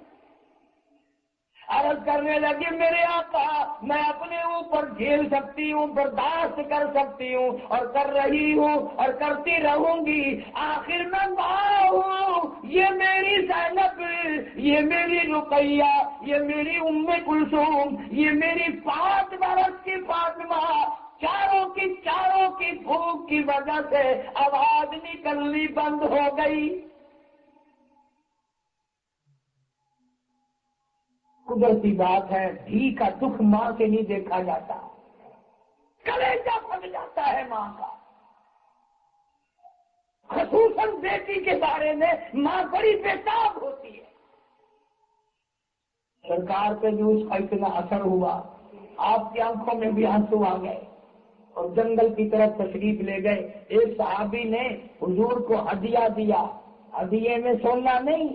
S1: عرض کرنے لگے میرے آقا، میں اپنے اوپر جھیل سکتی ہوں، برداشت کر سکتی ہوں، اور کر رہی ہوں اور کرتی رہوں گی، آخر میں ماں ہوں۔ یہ میری زینب، یہ میری رقیہ، یہ میری ام کلثوم، یہ میری 5 برس کی فاطمہ، چاروں کی بھوک کی وجہ سے آواز نکلنی بند ہو گئی۔ قدرتی بات ہے، دھی کا دکھ ماں سے نہیں دیکھا جاتا، کلیجہ پھٹ جاتا ہے ماں کا۔ خصوصاً بیٹی کے بارے میں ماں بڑی بےتاب ہوتی ہے۔ سرکار پہ بھی اس کا اتنا اثر ہوا، آپ کی آنکھوں میں بھی آنسو آ گئے اور جنگل کی طرف تشریف لے گئے۔ ایک صحابی نے حضور کو ہدیہ دیا، ہدیے میں سونا نہیں،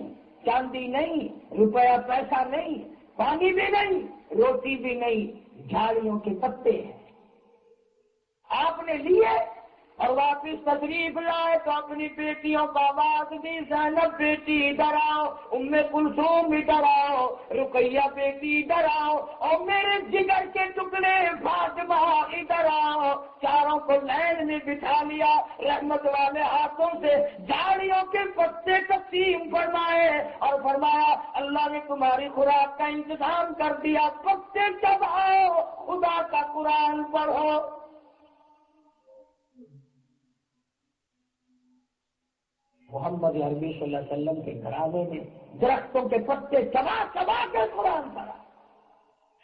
S1: چاندی نہیں، روپیہ پیسہ نہیں، پانی بھی نہیں، روٹی بھی نہیں، جھاڑیوں کے پتے ہیں۔ آپ نے لیے اور واپس تشریف لائے تو اپنی بیٹیوں کو آواز دی، زینب بیٹی ادھر آؤ، ام کلثوم ادھر آؤ، رقیہ بیٹی ادھر آؤ، اور میرے جگر کے ٹکڑے فاطمہ ادھر آؤ۔ چاروں کو لائن میں بٹھا لیا، رحمت والے ہاتھوں سے جھاڑیوں کے پتے تقسیم فرمائے اور فرمایا اللہ نے تمہاری خوراک کا انتظام کر دیا، پتے چباؤ، خدا کا قرآن پڑھو۔ محمد عربی صلی اللہ علیہ وسلم کے گھرانے میں درختوں کے پتے چبا چبا کے قرآن پڑھا۔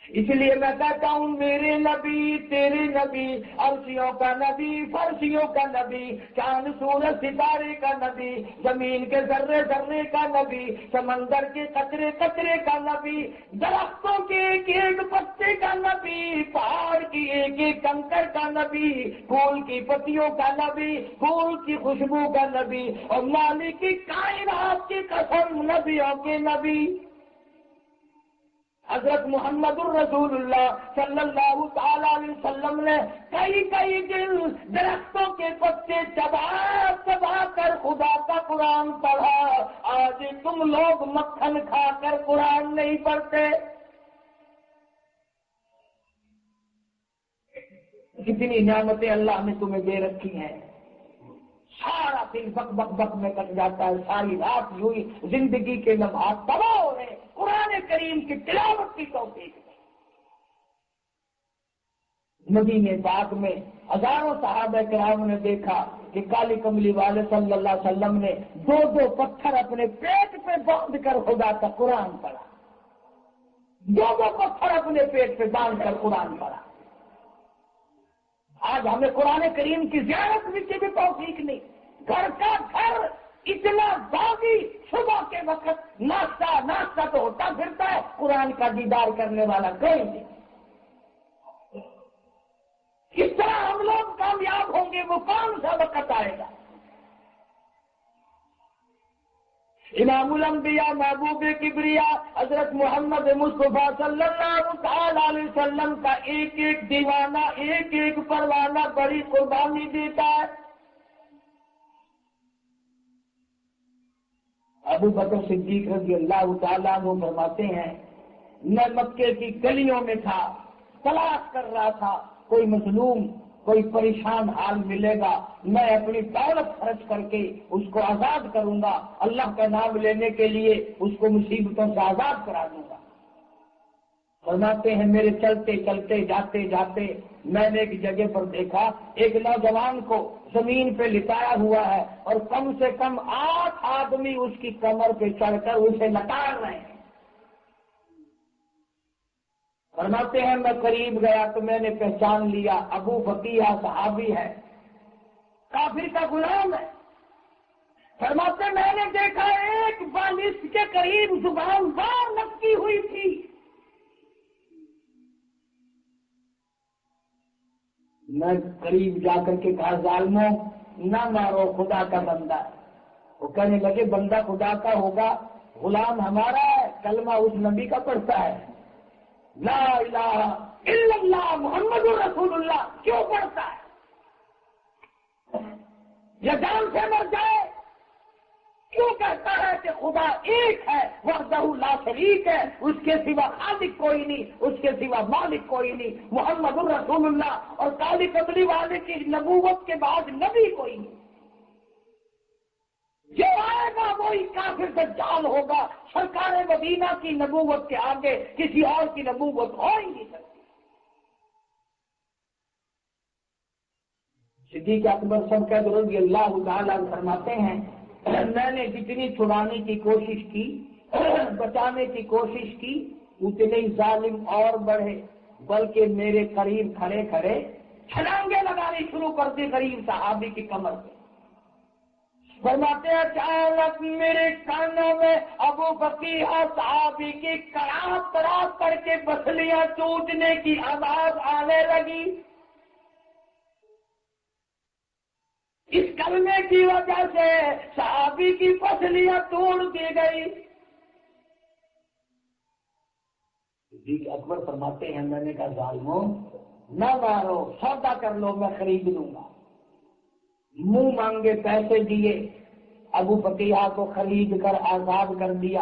S1: اس لیے میں کہتا ہوں میرے نبی، تیرے نبی، عرشیوں کا نبی، فرشیوں کا نبی، چاند سورج ستارے کا نبی، زمین کے ذرے ذرے کا نبی، سمندر کے قطرے قطرے کا نبی، درختوں کے ایک ایک پتے کا نبی، پہاڑ کی ایک ایک کنکر کا نبی، پھول کی پتیوں کا نبی، پھول کی خوشبو کا نبی، اور مالک کی کائنات کی قسم نبیوں کے نبی حضرت محمد الرسول اللہ صلی اللہ تعالی علیہ وسلم نے کئی دن درختوں کے پتے چبا چبا کر خدا کا قرآن پڑھا۔ آج تم لوگ مکھن کھا کر قرآن نہیں پڑھتے۔ کتنی نعمتیں اللہ نے تمہیں دے رکھی ہیں، سارا دن بک بک بک میں کٹ جاتا ہے، ساری رات یوں ہی زندگی کے لمحات تباہ ہو رہے، قرآن کریم کی تلاوت کی توفیق نہیں۔ مدینے پاک میں ہزاروں صحابہ کرام نے دیکھا کہ کالی کملی والے صلی اللہ علیہ وسلم نے دو دو پتھر اپنے پیٹ پہ باندھ کر خدا کا قرآن پڑھا، دو دو پتھر اپنے پیٹ پہ باندھ کر قرآن پڑھا۔ آج ہمیں قرآن کریم کی زیارت بھی توفیق نہیں، گھر کا گھر اتنا باغی، صبح کے وقت ناشتہ تو ہوتا پھرتا ہے، قرآن کا دیدار کرنے والا کوئی نہیں۔ کس طرح ہم لوگ کامیاب ہوں گے، وہ کون سا وقت آئے گا؟ امام الانبیاء محبوب کبریا حضرت محمد مصطفیٰ صلی اللہ تعالی علیہ وسلم کا ایک ایک دیوانہ، ایک ایک پروانہ بڑی قربانی دیتا ہے۔ ابو بکر صدیق رضی اللہ تعالیٰ عنہ فرماتے ہیں، میں مکے کی گلیوں میں تھا، تلاش کر رہا تھا کوئی مظلوم، کوئی پریشان حال ملے گا، میں اپنی دولت خرچ کر کے اس کو آزاد کروں گا، اللہ کا نام لینے کے لیے اس کو مصیبتوں سے آزاد کرا دوں گا۔ فرماتے ہیں میرے چلتے چلتے جاتے جاتے میں نے ایک جگہ پر دیکھا ایک نوجوان کو زمین پہ لٹایا ہوا ہے اور کم سے کم 8 آدمی اس کی کمر پہ چڑھ کر اسے لٹار رہے ہیں۔ فرماتے ہیں میں قریب گیا تو میں نے پہچان لیا، ابو بقیہ صحابی ہے، کافر کا غلام ہے۔ فرماتے میں نے دیکھا ایک بالش کے قریب زبان باہر لٹکی ہوئی تھی۔ میں قریب جا کر کے کہا ظالموں نہ مارو، خدا کا بندہ ہے۔ وہ کہنے لگے بندہ خدا کا ہوگا، غلام ہمارا ہے، کلمہ اس نبی کا پڑھتا ہے، لا الہ الا اللہ محمد رسول اللہ کیوں پڑھتا ہے؟ یہ جان سے مر جائے کیوں کہتا ہے کہ خدا ایک ہے، وحدہ لا شریک ہے، اس کے سوا خالق کوئی نہیں، اس کے سوا مالک کوئی نہیں، محمد رسول اللہ اور کالی کملی والے کی نبوت کے بعد نبی کوئی نہیں۔ جو آئے گا وہی کافر دجال ہوگا، سرکار مدینہ کی نبوت کے آگے کسی اور کی نبوت ہو ہی نہیں سکتی۔ صدیق اکبر سب رضی اللہ تعالیٰ فرماتے ہیں میں نے جتنی چھڑانے کی کوشش کی، بچانے کی کوشش کی، اتنے ہی ظالم اور بڑھے، بلکہ میرے قریب کھڑے کھڑے چھلانگیں لگانی شروع کر دی قریب صحابی کی کمر پہ۔ فرماتے ہیں اچانک میرے کانوں میں ابو بقیہ صحابی کی کڑاپ کڑاپ کر کے پسلیاں ٹوٹنے کی آواز آنے لگی۔ اس کلمے کی وجہ سے صحابی کی پسلیاں توڑ دی گئی۔ صدیق اکبر فرماتے ہیں میں نے کہا ظالموں نہ مارو، سودا کر لو میں خرید لوں گا۔ منہ مانگے پیسے دیے، ابو بقیہ کو خرید کر آزاد کر دیا۔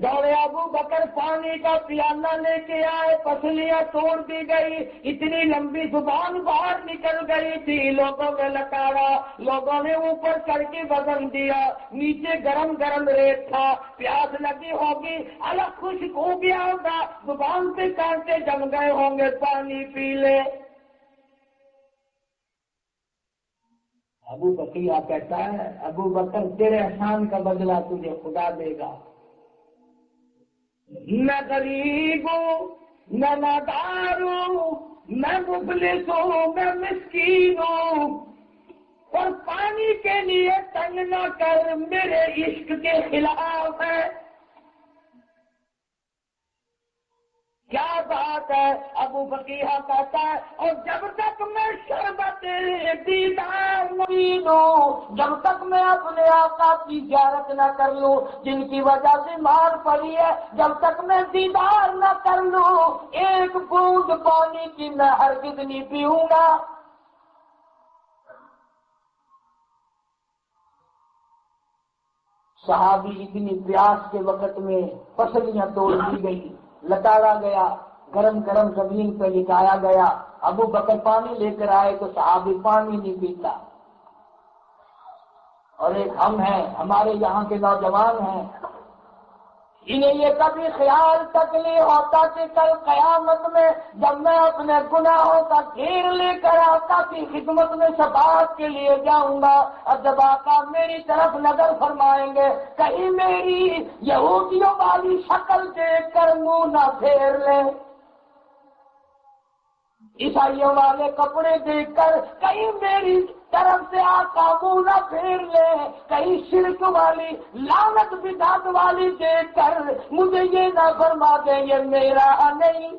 S1: دوڑے ابو بکر پانی کا پیالہ لے کے آئے، پسلیاں توڑ دی گئی، اتنی لمبی زبان باہر نکل گئی تھی، لوگوں نے لکاڑا، لوگوں نے اوپر چڑھ کے وزن دیا، نیچے گرم گرم ریت تھا، پیاس لگی ہوگی، الگ خشک ہو گیا ہوگا، زبان پہ کانٹے جم گئے ہوں گے، پانی پی لے۔ ابو بقیہ کہتا ہے ابو بکر تیرے احسان کا بدلہ تجھے خدا دے گا۔ میں غریب ہوں، میں نادار ہوں، میں مفلس ہوں، میں مسکین ہوں، اور پانی کے لیے تنگ نہ کر، میرے عشق کے خلاف ہے۔ کیا بات ہے؟ ابو بقیہ کہتا ہے اور جب تک میں شربت دیدار نہیں لوں، جب تک میں اپنے آقا کی زیارت نہ کر لوں جن کی وجہ سے مار پڑی ہے، جب تک میں دیدار نہ کر لوں ایک بوند پانی کی میں ہرگز نہیں پیوں گا۔ صحابی اتنی پیاس کے وقت میں پسلیاں توڑ دی گئی، لٹاڑا گیا، گرم گرم زمین پہ لٹایا گیا، ابو بکر پانی لے کر آئے تو صحابی پانی نہیں پیتا، اور ایک ہم ہیں، ہمارے یہاں کے نوجوان ہیں، انہیں یہ کبھی خیال تک نہیں ہوتا کہ کل قیامت میں جب میں اپنے گناہوں کا ڈھیر لے کر آقا کی خدمت میں شفاعت کے لیے جاؤں گا، اور جب آقا میری طرف نظر فرمائیں گے کہیں میری یہودیوں والی شکل دیکھ کر منہ نہ پھیر لیں، عیسائیوں والے کپڑے دیکھ کر کہیں میری طرف سے آقا منہ نہ پھیر لے، کہیں شرک والی لعنت بدعت والی دیکھ کر مجھے یہ نہ فرما دیں یہ میرا نہیں۔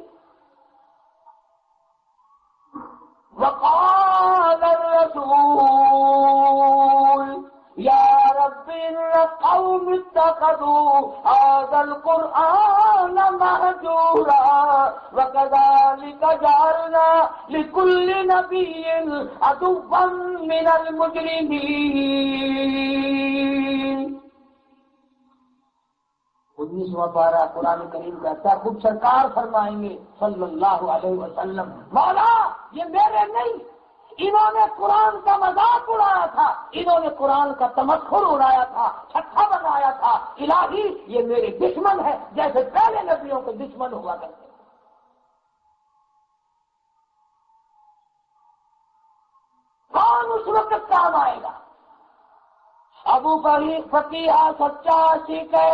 S1: وقال الرسول یا رب القوم اتخذوا هذا القرآن مهجورا وكذلك جعلنا لكل نبي عدوا من المجرمين۔ 19واں پارہ قرآن کریم کہتا ہے، خود سرکار فرمائیں گے صلی اللہ علیہ وسلم، مولا یہ میرے نہیں، انہوں نے قرآن کا مذاق اڑایا تھا، انہوں نے قرآن کا تمسخر اڑایا تھا، چھٹا بنایا تھا، الہی یہ میرے دشمن ہے جیسے پہلے نبیوں کے دشمن ہوا کرتے۔ کون اس وقت کام آئے گا؟ ابو فقیہ سچا عاشق ہے۔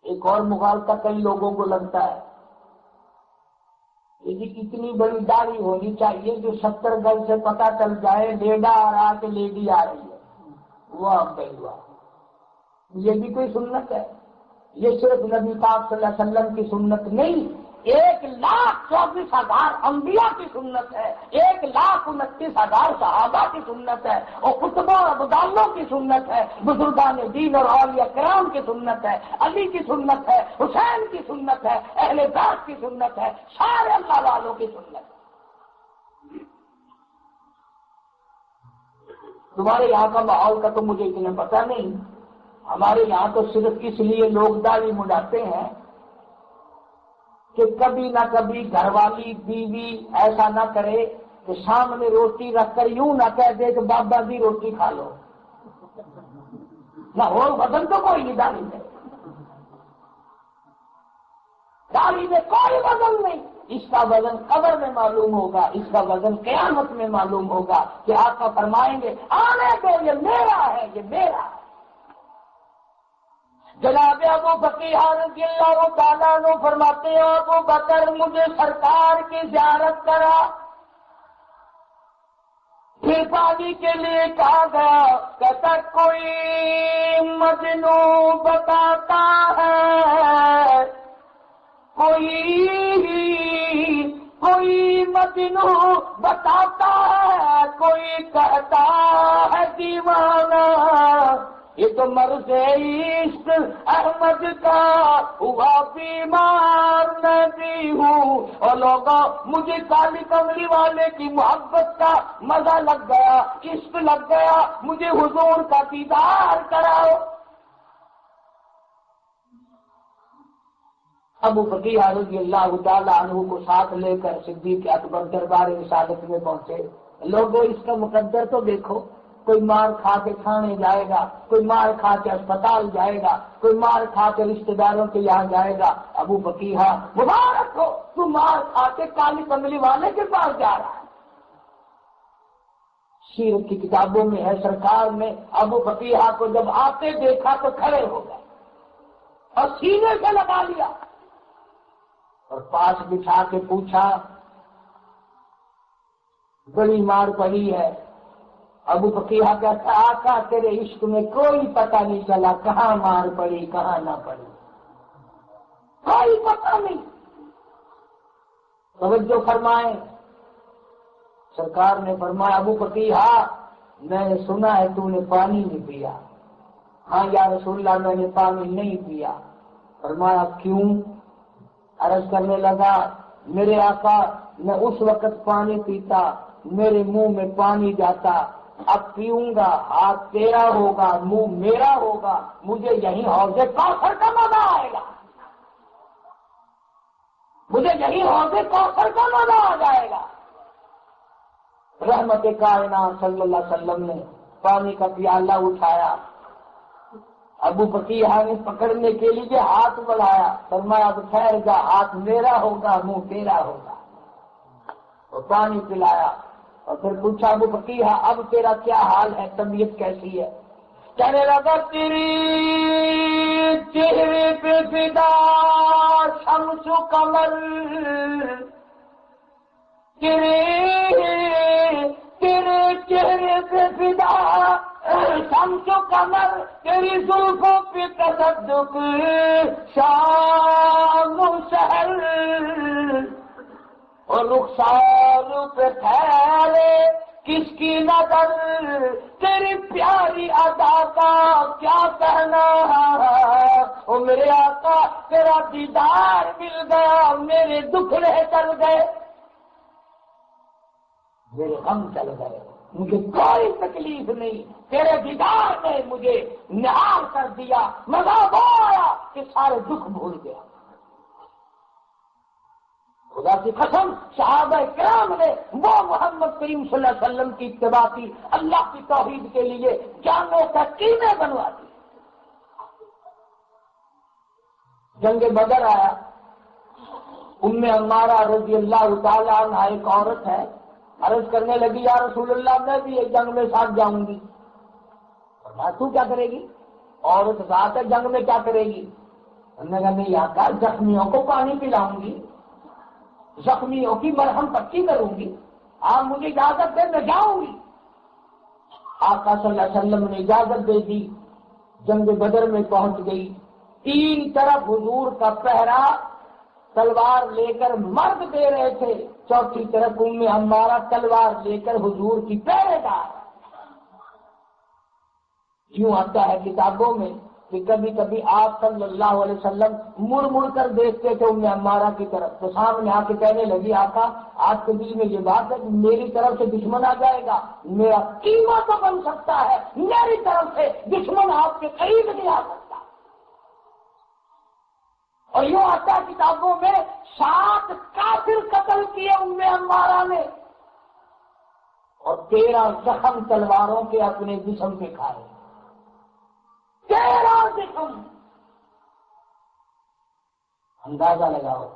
S1: ایک اور مغالطہ کئی لوگوں کو لگتا ہے، یہ اتنی بڑی داڑھی ہونی چاہیے جو 70 گز سے پتہ چل جائے لیڈا آ رہا کہ لیڈی آ رہی ہے، وہ اب ہوا۔ یہ بھی کوئی سنت ہے؟ یہ صرف نبی پاک صلی اللہ علیہ وسلم کی سنت نہیں، 1,24,000 انبیاء کی سنت ہے، 1,29,000 صحابہ کی سنت ہے، اور قطبوں اور ابدالوں کی سنت ہے، بزرگان دین اور اولیاء کرام کی سنت ہے، علی کی سنت ہے، حسین کی سنت ہے، اہل بیت کی سنت ہے، سارے اللہ والوں کی سنت ہے۔ تمہارے یہاں کا ماحول کا تو مجھے اتنا پتہ نہیں، ہمارے یہاں تو صرف اس لیے لوگ داڑھی مڈاتے ہیں کہ کبھی نہ کبھی گھر والی بیوی ایسا نہ کرے کہ سامنے روٹی رکھ کر یوں نہ کہہ دے کہ بابا جی روٹی کھا لو، نہ ہو وزن تو کوئی نہیں داڑھی میں، داڑھی میں کوئی وزن نہیں، اس کا وزن قبر میں معلوم ہوگا، اس کا وزن قیامت میں معلوم ہوگا کہ آقا فرمائیں گے آنے دو یہ میرا ہے، یہ میرا ہے۔ جناب ابو بکر رضی اللہ تعالیٰ عنہ فرماتے ہیں ابو بکر مجھے سرکار کی زیارت کرا، پھر پانی کے لیے کہا گیا، کہتا کوئی مجنو بتاتا ہے، کوئی مجنو بتاتا ہے، کوئی کہتا ہے دیوانہ، یہ تو مرض عشق احمد کا ہوا بیمار میں بھی ہوں، اور لوگوں مجھے کالی کملی والے کی محبت کا مزہ لگ گیا، عشق لگ گیا، مجھے حضور کا دیدار کراؤ۔ ابو بکر رضی اللہ تعالیٰ عنہ کو ساتھ لے کر صدیق اکبر دربار رسالت میں پہنچے۔ لوگوں اس کا مقدر تو دیکھو، کوئی مار کھا کے کھانے جائے گا، کوئی مار کھا کے اسپتال جائے گا، کوئی مار کھا کے رشتہ داروں کے یہاں جائے گا۔ ابو بکر مبارک ہو، تو مار کھا کے کالی کملی والے کے پاس جا رہا ہے۔ سیرت کی کتابوں میں ہے سرکار نے ابو بکر کو جب آتے دیکھا تو کھڑے ہو گئے اور سینے سے لگا لیا اور پاس بٹھا کے پوچھا بڑی مار پڑی ہے؟ ابو بکر کہتا آقا تیرے عشق میں کوئی پتہ نہیں چلا کہاں مار پڑی کہاں نہ پڑی، کوئی پتہ نہیں۔ توجہ فرمائیں، سرکار نے فرمایا ابو بکر میں نے سنا ہے تو نے پانی نہیں پیا۔ ہاں یا رسول اللہ میں نے پانی نہیں پیا۔ فرمایا کیوں؟ عرض کرنے لگا میرے آقا میں اس وقت پانی پیتا میرے منہ میں پانی جاتا، اب پیوں گا ہاتھ تیرا ہوگا منہ میرا ہوگا، مجھے یہیں حوض کوثر کا مزہ آئے گا۔ مجھے یہی حوض کوثر کا مزہ آ جائے گا۔ رحمت کائنات صلی اللہ علیہ وسلم نے پانی کا پیالہ اٹھایا، ابو بکیہ نے پکڑنے کے لیے ہاتھ بڑھایا، فرمایا اب ٹھہر جا، ہاتھ میرا ہوگا منہ تیرا ہوگا، اور پانی پلایا، اور پھر پوچھا ابو بکیہ اب تیرا کیا حال ہے، طبیعت کیسی ہے؟ کہنے لگا تیری چہرے پہ فدا شمس و قمر، تیرے چہرے پہ فدا شمس و قمر، تیری زلفوں پہ تصدق شام و سحر، اور رخسار پہ ٹھہرے کس کی نظر، تیری پیاری ادا کا کیا کہنا، او میرے آقا تیرا دیدار مل گیا، میرے دکھڑے چل گئے، میرے غم چل گئے، مجھے کوئی تکلیف نہیں، تیرے دیدار نے مجھے نہار کر دیا، مزہ وہ آیا کہ سارے دکھ بھول گیا۔ خدا کی قسم صحابہ کرام نے وہ محمد کریم صلی اللہ علیہ وسلم کی اتباع کی، اللہ کی توحید کے لیے جانوں کا قیمے بنوا دی۔ جنگ بدر آیا، ام عمارہ رضی اللہ تعالی عنہ ایک عورت ہے، عرض کرنے لگی یا رسول اللہ میں بھی ایک جنگ میں ساتھ جاؤں گی۔ تو کیا کرے گی؟ عورت ذات ہے، جنگ میں کیا کرے گی؟ انہوں نے کہا نہیں آقا، زخمیوں کو پانی پلاؤں گی، زخمیوں کی مرہم پٹی کروں گی، آپ مجھے اجازت دیں میں جاؤں گی۔ آقا صلی اللہ علیہ وسلم نے اجازت دے دی، جنگ بدر میں پہنچ گئی، تین طرف حضور کا پہرا تلوار لے کر مرد دے رہے تھے، چوتھی طرف ام عمارہ تلوار لے کر حضور کی پہرے دار۔ یوں آتا ہے کتابوں میں کہ کبھی کبھی آپ صلی اللہ علیہ وسلم مڑ مڑ کر دیکھتے تھے ام عمارہ کی طرف، تو سامنے آ کے کہنے لگی آقا آپ کے دل میں یہ بات ہے کہ میری طرف سے دشمن آ جائے گا، میرا قیمہ تو بن سکتا ہے، میری طرف سے دشمن آپ کے قریب نہیں آ سکتا۔ اور یوں آتا ہے کتابوں میں 7 کافر قتل کیے ام عمارہ نے، اور 13 زخم تلواروں کے اپنے جسم پہ کھائے، 13 زخم۔ اندازہ لگاؤ،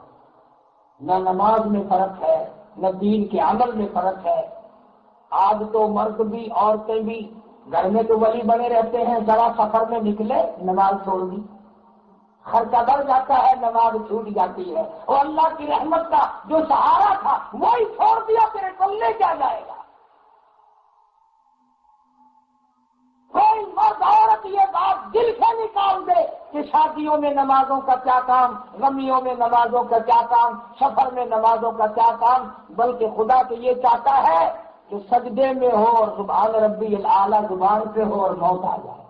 S1: نہ نماز میں فرق ہے، نہ دین کے عمل میں فرق ہے۔ آج تو مرد بھی عورتیں بھی گھر میں تو ولی بنے رہتے ہیں، ذرا سفر میں نکلے نماز چھوڑ دی، خرچہ بڑھ جاتا ہے، نماز چھوٹ جاتی ہے، اور اللہ کی رحمت کا جو سہارا تھا وہی چھوڑ دیا، تیرے پلے کیا جائے گا؟ کوئی مرد عورت یہ بات دل سے نکال دے کہ شادیوں میں نمازوں کا کیا کام، غمیوں میں نمازوں کا کیا کام، سفر میں نمازوں کا کیا کام، بلکہ خدا تو یہ چاہتا ہے کہ سجدے میں ہو اور سبحان ربی الاعلیٰ زبان پہ ہو اور موت آ جائے۔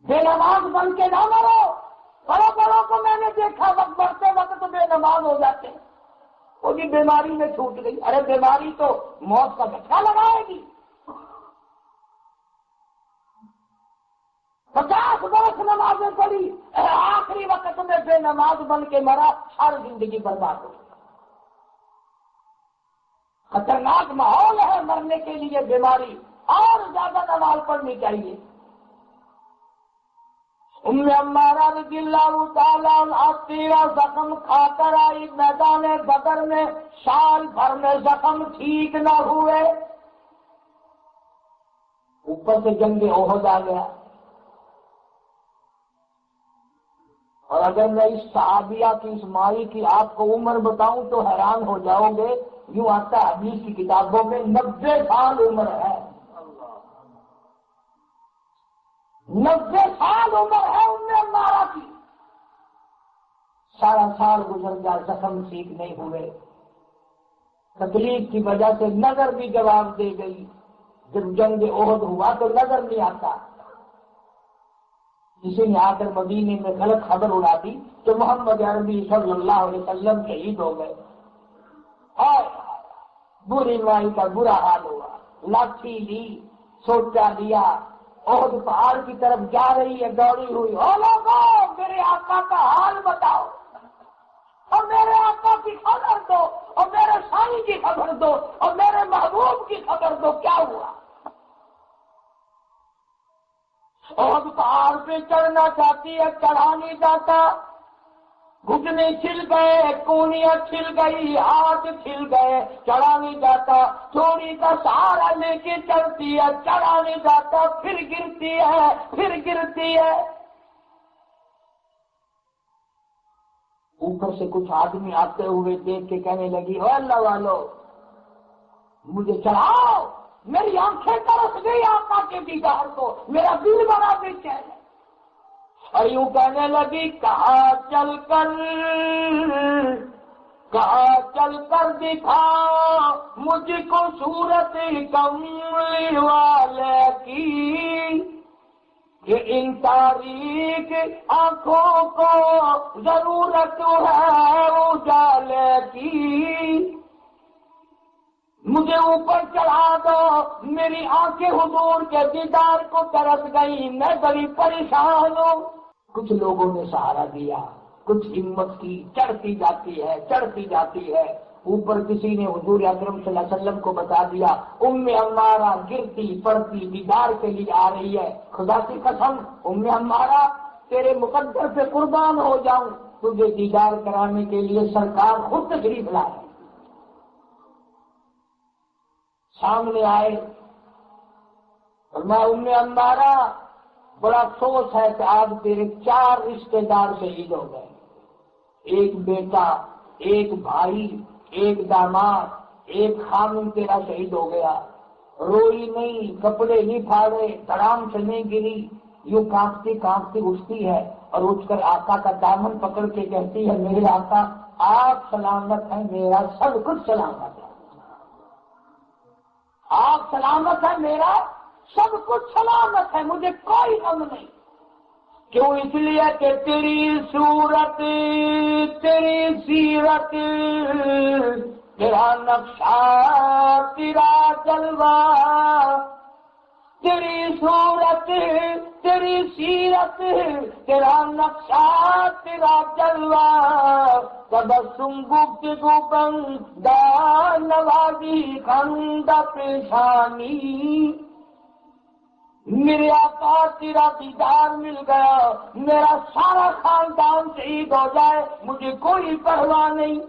S1: بے نماز بن کے نہ مرو، بڑوں بڑوں کو میں نے دیکھا وقت بڑھتے وقت بے نماز ہو جاتے ہیں، وہ بھی بیماری میں چھوٹ گئی۔ ارے بیماری تو موت کا جھٹکا لگائے گی، 50 برس نمازیں پڑھی، آخری وقت میں بے نماز بن کے مرا، ساری زندگی برباد ہو گئی۔ خطرناک ماحول ہے مرنے کے لیے، بیماری، اور زیادہ نماز پڑھنی چاہیے۔ ام عمارہ رضی اللہ تعالیٰ عنہ 13 زخم کھا کر آئی میدان بدر میں، سال بھر میں زخم ٹھیک نہ ہوئے، اوپر سے جنگ احد آ گیا۔ اور اگر میں اس صحابیہ کی، اس مائی کی آپ کو عمر بتاؤں تو حیران ہو جاؤ گے۔ یوں آتا ہے حدیث کی کتابوں میں 90 سال عمر ہے، 90 سال عمر ہے ام عمارہ کی۔ سارا سال گزر گیا، زخم ٹھیک نہیں ہوئے، تکلیف کی وجہ سے نظر بھی جواب دے گئی۔ جب جنگ احد ہوا تو نظر نہیں آتا، کسی نے آ کر مدینے میں غلط خبر اڑا دی تو محمد عربی صلی اللہ علیہ وسلم شہید ہو گئے، اور بری مائی کا برا حال ہوا۔ لاٹھی لی، سوٹا لیا، احد پہاڑ کی طرف جا رہی ہے دوڑی ہوئی، او لوگوں میرے آقا کا حال بتاؤ، اور میرے آقا کی خبر دو، اور میرے سائی کی خبر دو، اور میرے محبوب کی خبر دو، کیا ہوا؟ احد پہاڑ پہ چڑھنا چاہتی ہے، چڑھا نہیں جاتا، گھٹنے چھل گئے، کونیاں چھل گئی، ہاتھ چھل گئے، چڑھا نہیں جاتا، تھوڑی کا سہارا لے کے چلتی ہے، چڑھا نہیں جاتا، پھر گرتی ہے، پھر گرتی ہے۔ اوپر سے کچھ آدمی آتے ہوئے دیکھ کے کہنے لگی، او اللہ والو مجھے چڑھاؤ، میری آنکھیں ترس گئی آقا کے دیدار کو، میرا دل بڑا بے چین ہے۔ اور یوں کہنے لگی، کہاں چل کر دکھا مجھ کو صورت کملی والے کی، کہ ان تاریک آنکھوں کو ضرورت ہے اجالے کی، مجھے اوپر چڑھا دو، میری آنکھیں حضور کے دیدار کو ترس گئی، میں بڑی پریشان ہوں۔ کچھ لوگوں نے سہارا دیا، کچھ ہمت کی، چڑھتی جاتی ہے، اوپر کسی نے حضور اکرم صلی اللہ علیہ وسلم کو بتا دیا، ام عمارہ گرتی پڑتی دیدار کے لیے آ رہی ہے، خدا کی قسم ام عمارہ تیرے مقدر سے قربان ہو جاؤں، تجھے دیدار کرانے کے لیے سرکار خود تشریف لائے۔ سامنے آئے، فرمایا ام عمارہ بڑا افسوس ہے کہ آج تیرے 4 رشتے دار شہید ہو گئے، ایک بیٹا، ایک بھائی، ایک داماد، ایک خامن تیرا شہید ہو گیا، روئی نہیں، کپڑے نہیں پھاڑے، تڑام سے نہیں گری، یوں کانپتی اٹھتی ہے اور اٹھ کر آقا کا دامن پکڑ کے کہتی ہے، میرے آقا آپ سلامت ہیں، میرا سب کچھ سلامت ہے، آپ سلامت ہیں، میرا سب کچھ سلامت ہے، مجھے کوئی غم نہیں۔ کیوں؟ اس لیے کہ تیری صورت، تیری سیرت، تیرا نقشہ، تیرا جلوہ، تیری صورت، تیری سیرت، تیرا نقشہ، تیرا جلوہ، تبسم گفتگو بندہ نوازی خندہ پیشانی، میرے آقا تیرا دیدار مل گیا، میرا سارا خاندان شہید ہو جائے مجھے کوئی پرواہ نہیں۔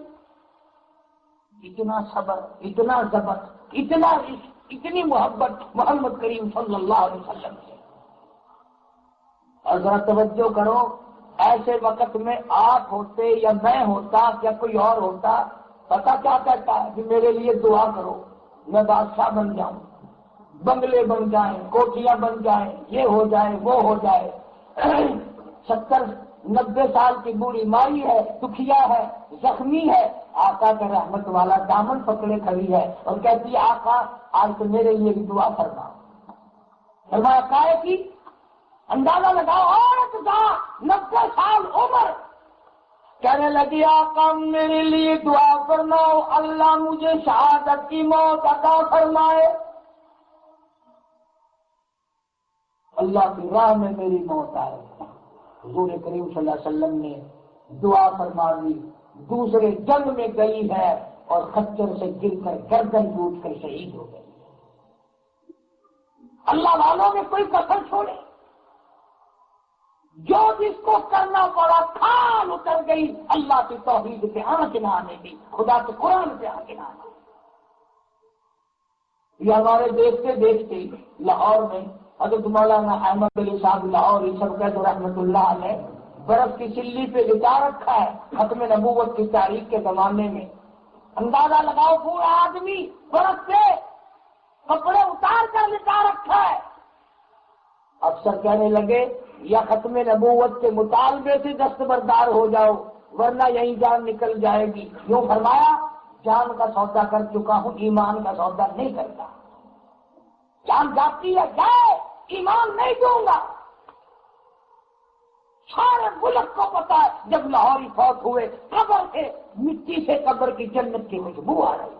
S1: اتنا صبر، اتنا ضبط، اتنا عشق، اتنی محبت محمد کریم صلی اللہ علیہ وسلم سے۔ اور ذرا توجہ کرو، ایسے وقت میں آپ ہوتے یا میں ہوتا یا کوئی اور ہوتا، پتہ کیا کہتا ہے کہ میرے لیے دعا کرو، میں بادشاہ بن جاؤں، بنگلے بن جائیں، کوٹھیاں بن جائیں، یہ ہو جائے وہ ہو جائے۔ 70-90 سال کی بوڑھی مائی ہے، دکھیا ہے، زخمی ہے، آقا کا رحمت والا دامن پکڑے کھڑی ہے اور کہتی ہے آقا آج تو میرے لیے بھی دعا فرما۔ فرمایا کائے کی؟ اندازہ لگاؤ، عورت کا 90 سال عمر، کہنے لگی آقا میرے لیے دعا فرماؤ، اللہ مجھے شہادت کی موت عطا فرمائے، اللہ کی راہ میں میری موت آئے۔ حضور کریم صلی اللہ علیہ وسلم نے دعا فرما دی، دوسرے جنگ میں گئی ہے اور خچر سے گر کر گردن ٹوٹ کر شہید ہو گئی۔ اللہ والوں نے کوئی کسر چھوڑے، جو جس کو کرنا پڑا کھال اتر گئی، اللہ کی توحید پہ آنچ نہ آنے دی، خدا کے قرآن پہ آنچ نہ آنے دی۔ یہ ہمارے دیکھتے دیکھتے لاہور میں حضرت مولانا احمد علی صاحب لاہوری سرکت رحمۃ اللہ علیہ برف کی سلی پہ لٹا رکھا ہے ختم نبوت کی تاریخ کے زمانے میں۔ اندازہ لگاؤ، پورا آدمی برف سے کپڑے اتار کر لٹا رکھا ہے۔ افسر کہنے لگے یا ختم نبوت کے مطالبے سے دستبردار ہو جاؤ ورنہ یہیں جان نکل جائے گی۔ یوں فرمایا جان کا سودا کر چکا ہوں، ایمان کا سودا نہیں کرتا۔ جان جاتی ہے جائے، ایمان نہیں دوں گا۔ سارے ملک کو پتا ہے جب لاہوری فوت ہوئے قبر سے مٹی سے قبر کی جنت کی خوشبو آ رہی،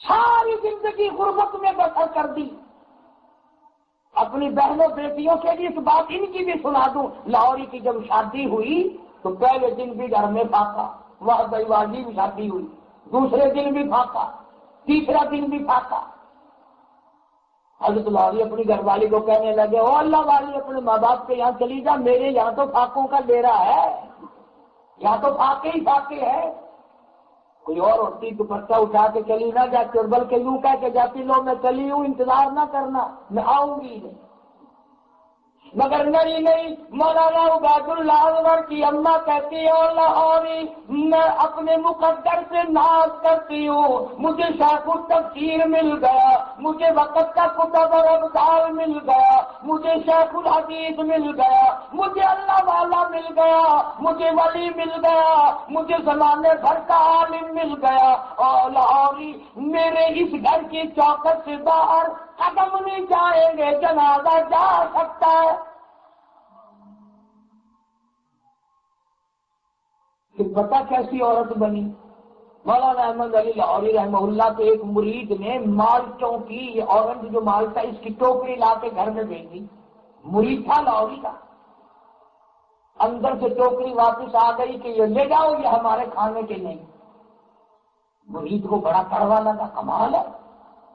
S1: ساری زندگی غربت میں بسر کر دی. اپنی بہنوں بیٹیوں کے بھی اس بات ان کی بھی سنا دوں. لاہوری کی جب شادی ہوئی تو پہلے دن بھی گھر میں پھاقا، وہاں بیواجی بھی شادی ہوئی، دوسرے دن بھی پھاقا، تیسرا دن بھی پھاقا. حضرت لاہوری اپنی گھر والی کو کہنے لگے، او اللہ والی اپنے ماں باپ کے یہاں چلی جا، میرے یہاں تو پھاقوں کا ڈیرا ہے، یہاں تو پھاقے ہی پھاقے ہیں. کوئی اور ہوتی تو پرچہ اٹھا کے چلی نہ جاتی، اور بلکہ یوں کہہ کے جاتی، لو میں چلی ہوں، انتظار نہ کرنا، میں آؤں گی نہیں. مگر نہیں، مولانا عبید اللہ انور کی اماں کہتی ہے، لاہوری میں اپنے مقدر سے ناز کرتی ہوں، مجھے شیخ التفسیر مل گیا، مجھے وقت کا کتب اور ابدال مل گیا، مجھے شیخ الحدیث مل گیا، مجھے اللہ والا مل گیا، مجھے ولی مل گیا، مجھے زمانے بھر کا عالم مل گیا. اور لاہوری میرے اس گھر کی چوکٹ سے باہر قدم نہیں جائیں گے، جنازہ جا سکتا ہے. کہ پتہ کیسی عورت بنی. مولانا احمد علی لاہوری رحمہ اللہ کے ایک مرید نے مالٹوں کی، یہ اورنج جو مالٹا اس کی ٹوکری لا کے گھر میں بھیجی. مرید تھا لاہوری کا، اندر سے ٹوکری واپس آ گئی کہ یہ لے جاؤ، یہ ہمارے کھانے کے نہیں. مرید کو بڑا کڑوا لگا، کمال ہے،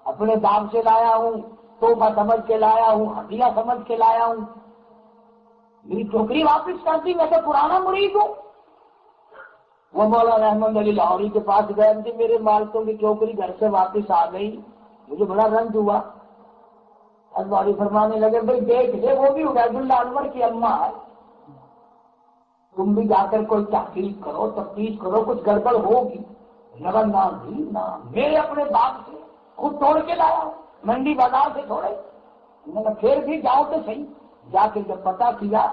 S1: اپنے دام سے لایا ہوں، تحفہ سمجھ کے لایا ہوں، ہدیہ سمجھ کے لایا ہوں، میری ٹوکری واپس کر دی، میں تو پرانا مرید ہوں. وہ مولانا احمد علی لاہوری کے پاس گئے کہ میرے مالکوں کی ٹوکری گھر سے واپس آ گئی، مجھے بڑا رنج ہوا. لاہوری فرمانے لگے، بھائی دیکھ لے، وہ بھی عبید اللہ انور کی اماں ہے، تم بھی جا کر کوئی تحقیق کرو، تفتیش کرو، کچھ گڑبڑ ہوگی. نہ میرے اپنے باغ سے خود توڑ کے لایا، منڈی بازار سے تھوڑے. پھر بھی جاؤ تو صحیح. جا کے جب پتہ کیا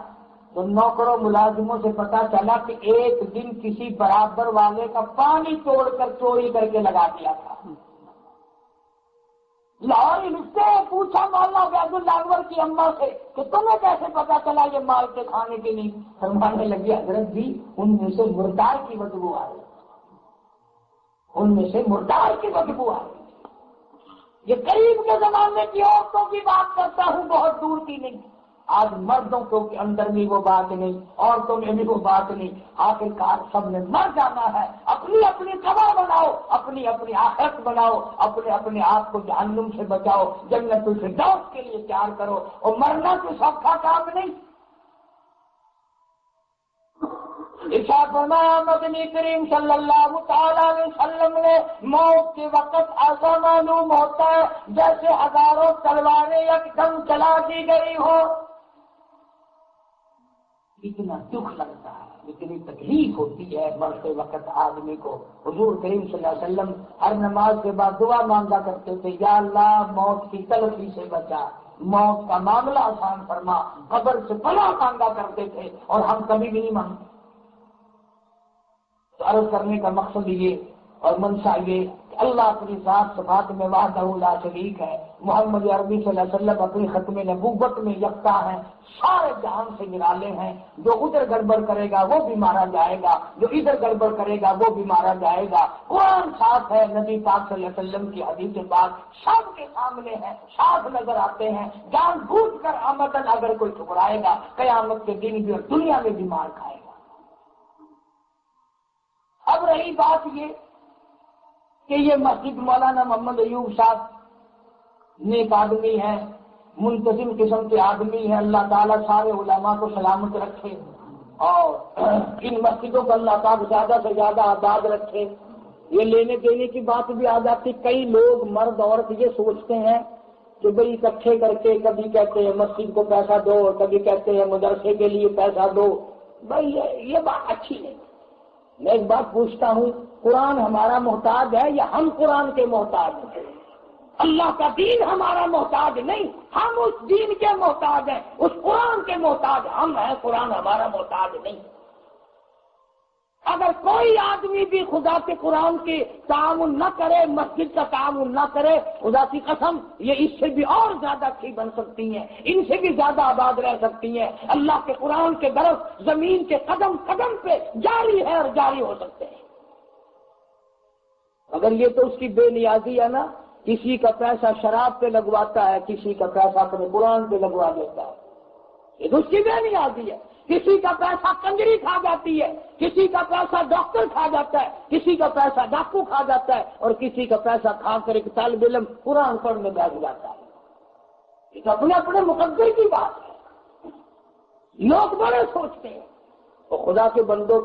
S1: تو نوکروں ملازموں سے پتا چلا کہ ایک دن کسی برابر والے کا پانی توڑ کر چوری کر کے لگا دیا تھا. لاہوری سے پوچھا مولانا عبید اللہ انور کی اماں سے کہ تمہیں کیسے پتا چلا یہ مال کے کھانے کی نہیں؟ فرمانے لگی، حضرت جی ان میں سے مردار کی بدبو آ رہی، ان میں سے مردار کی بدبو آ رہی. یہ قریب کے زمانے کی عورتوں کی بات کرتا ہوں، بہت دور کی نہیں. آج مردوں کے اندر بھی وہ بات نہیں، عورتوں میں بھی وہ بات نہیں. آخرکار سب نے مر جانا ہے. اپنی اپنی قبر بناؤ، اپنی اپنی آخرت بناؤ، اپنے آپ کو جہنم سے بچاؤ، جنت الفردوس کے لیے تیار کرو. اور مرنا تو سوکھا کام نہیں. ارشاد فرمایا مدنی کریم صلی اللہ تعالی علیہ وسلم نے، موت کے وقت ایسا معلوم ہوتا ہے جیسے ہزاروں تلواریں یکدم چلا دی گئی ہو. اتنا دکھ لگتا ہے، اتنی تکلیف ہوتی ہے مرتے وقت آدمی کو. حضور کریم صلی اللہ علیہ وسلم ہر نماز کے بعد دعا مانگا کرتے تھے، یا اللہ موت کی تلخی سے بچا، موت کا معاملہ آسان فرما. قبر سے پناہ مانگا کرتے تھے، اور ہم کبھی بھی نہیں مانگتے. تو عرض کرنے کا مقصد یہ اور منشا یہ کہ اللہ اپنی ذات صفات میں وحدہ لا شریک ہے. محمد عربی صلی اللہ علیہ وسلم اپنی ختم نبوت میں یکتا ہیں، سارے جہان سے نرالے ہیں. جو ادھر گڑبڑ کرے گا وہ بھی مارا جائے گا، جو ادھر گڑبڑ کرے گا وہ بھی مارا جائے گا. قرآن صاف ہے، نبی پاک صلی اللہ علیہ وسلم کی حدیث پاک سب کے سامنے ہے، صاف نظر آتے ہیں. جان بوجھ کر آمدن اگر کوئی ٹھکرائے گا قیامت کے دن بھی اور دنیا میں بھی مار کھائے گا. اب رہی بات یہ کہ یہ مسجد مولانا محمد ایوب صاحب نیک آدمی ہے، منتظم قسم کے آدمی ہے. اللہ تعالیٰ سارے علماء کو سلامت رکھے اور ان مسجدوں کو اللہ تعالیٰ زیادہ سے زیادہ آباد رکھے. یہ لینے دینے کی بات بھی آ جاتی. کئی لوگ مرد عورت یہ سوچتے ہیں کہ بھئی اکٹھے کر کے کبھی کہتے ہیں مسجد کو پیسہ دو، کبھی کہتے ہیں مدرسے کے لیے پیسہ دو. بھئی یہ بات اچھی نہیں. میں ایک بات پوچھتا ہوں، قرآن ہمارا محتاج ہے یا ہم قرآن کے محتاج ہیں؟ اللہ کا دین ہمارا محتاج نہیں، ہم اس دین کے محتاج ہیں. اس قرآن کے محتاج ہم ہیں، قرآن ہمارا محتاج نہیں. اگر کوئی آدمی بھی خدا کے قرآن کے تعاون نہ کرے، مسجد کا تعاون نہ کرے، خدا کی قسم یہ اس سے بھی اور زیادہ اچھی بن سکتی ہیں، ان سے بھی زیادہ آباد رہ سکتی ہیں. اللہ کے قرآن کے درس زمین کے قدم قدم پہ جاری ہے اور جاری ہو سکتے ہیں. اگر یہ تو اس کی بے نیازی ہے نا، کسی کا پیسہ شراب پہ لگواتا ہے، کسی کا پیسہ اپنے قرآن پہ لگوا دیتا ہے، یہ تو اس کی بے نیازی ہے۔ کسی کا پیسہ کنجری کھا جاتی ہے، کسی کا پیسہ ڈاکٹر کھا جاتا ہے، کسی کا پیسہ ڈاکو کھا جاتا ہے، اور کسی کا پیسہ کھا کر ایک طالب علم قرآن پڑھنے بیٹھ جاتا ہے۔ یہ تو اپنے اپنے مقدر کی بات ہے، لوگ بڑے سوچتے ہیں۔ تو خدا کے بندوں،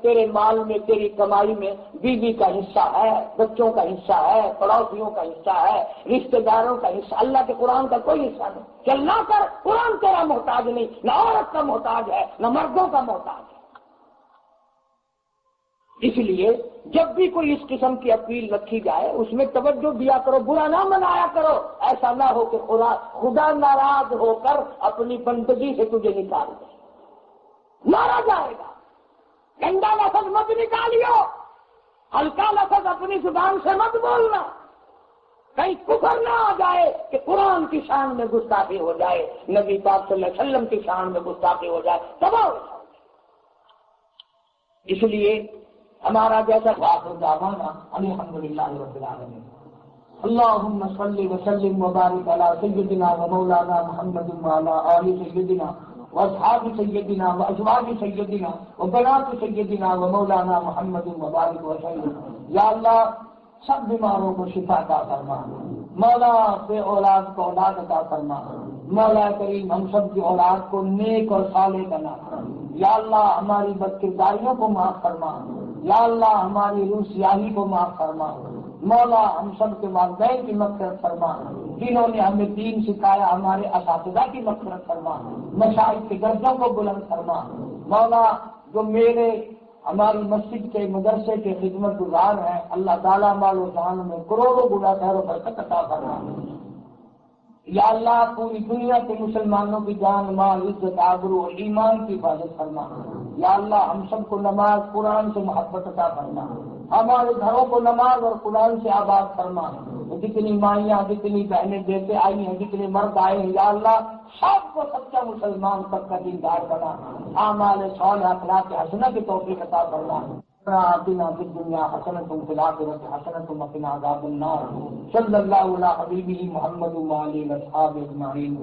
S1: تیرے مال میں، تیری کمائی میں بیوی کا حصہ ہے، بچوں کا حصہ ہے، پڑوسیوں کا حصہ ہے، رشتہ داروں کا حصہ، اللہ کے قرآن کا کوئی حصہ نہیں۔ چلنا کر، قرآن تیرا محتاج نہیں، نہ عورت کا محتاج ہے، نہ مردوں کا محتاج ہے۔ اس لیے جب بھی کوئی اس قسم کی اپیل رکھی جائے اس میں توجہ دیا کرو، برا نہ منایا کرو۔ ایسا نہ ہو کہ خدا ناراض ہو کر اپنی بندگی سے تجھے نکال دے، مارا جائے گا۔ گندا لفظ مت نکالیو، ہلکا لفظ اپنی زبان سے مت بولنا، کہیں کفر نہ آ جائے کہ قرآن کی شان میں گستاخی ہو جائے، نبی پاک صلی اللہ علیہ وسلم کی شان میں گستاخی ہو جائے، تباہ ہو جائے۔ اس لیے ہمارا جیسا آخر دعوانا الحمدللہ رب العالمین۔ اللہم صلی وسلم وبارک علی سیدنا و مولانا محمد وعلی آل سیدنا واصحاب سیدنا وازواج سیدنا وبنات سیدنا و مولانا محمد وبارک وسلم۔ یا اللہ سب بیماروں کو شفا عطا فرما، مولا بے اولاد کو اولاد عطا فرما، مولا کریم ہم سب کی اولاد کو نیک اور صالح بنا، یا اللہ ہماری بد کرداریوں کو معاف فرما، یا اللہ ہماری روح سیاہی کو معاف فرما، مولا ہم سب کے والدین کی مغفرت فرما، جنہوں نے ہمیں دین سکھایا ہمارے اساتذہ کی مغفرت فرما، مشائخ کے درجوں کو بلند فرما، مولا جو ہماری مسجد کے مدرسے کے خدمت گزار ہیں اللہ تعالیٰ مال و جان میں کروڑوں گنا خیر و برکت عطا فرما، یا اللہ پوری دنیا کے مسلمانوں کی جان مال عزت آبرو اور ایمان کی حفاظت فرما، یا اللہ ہم سب کو نماز قرآن سے محبت عطا فرما، ہمارے گھروں کو نماز اور قرآن سے آباد فرما، جتنی مائیاں جتنی بہنیں بیٹے آئی ہیں جتنے مرد آئے ہیں یا اللہ سب کو سچا مسلمان سب کا دیندار بنا، اعمال صالحہ اخلاق حسنہ کی توفیق عطا فرما۔ آتنا فی الدنیا حسنۃ وفی الآخرۃ حسنۃ وقنا عذاب النار۔ صلی اللہ علی حبیبہ محمد وعلی آلہ وصحبہ اجمعین۔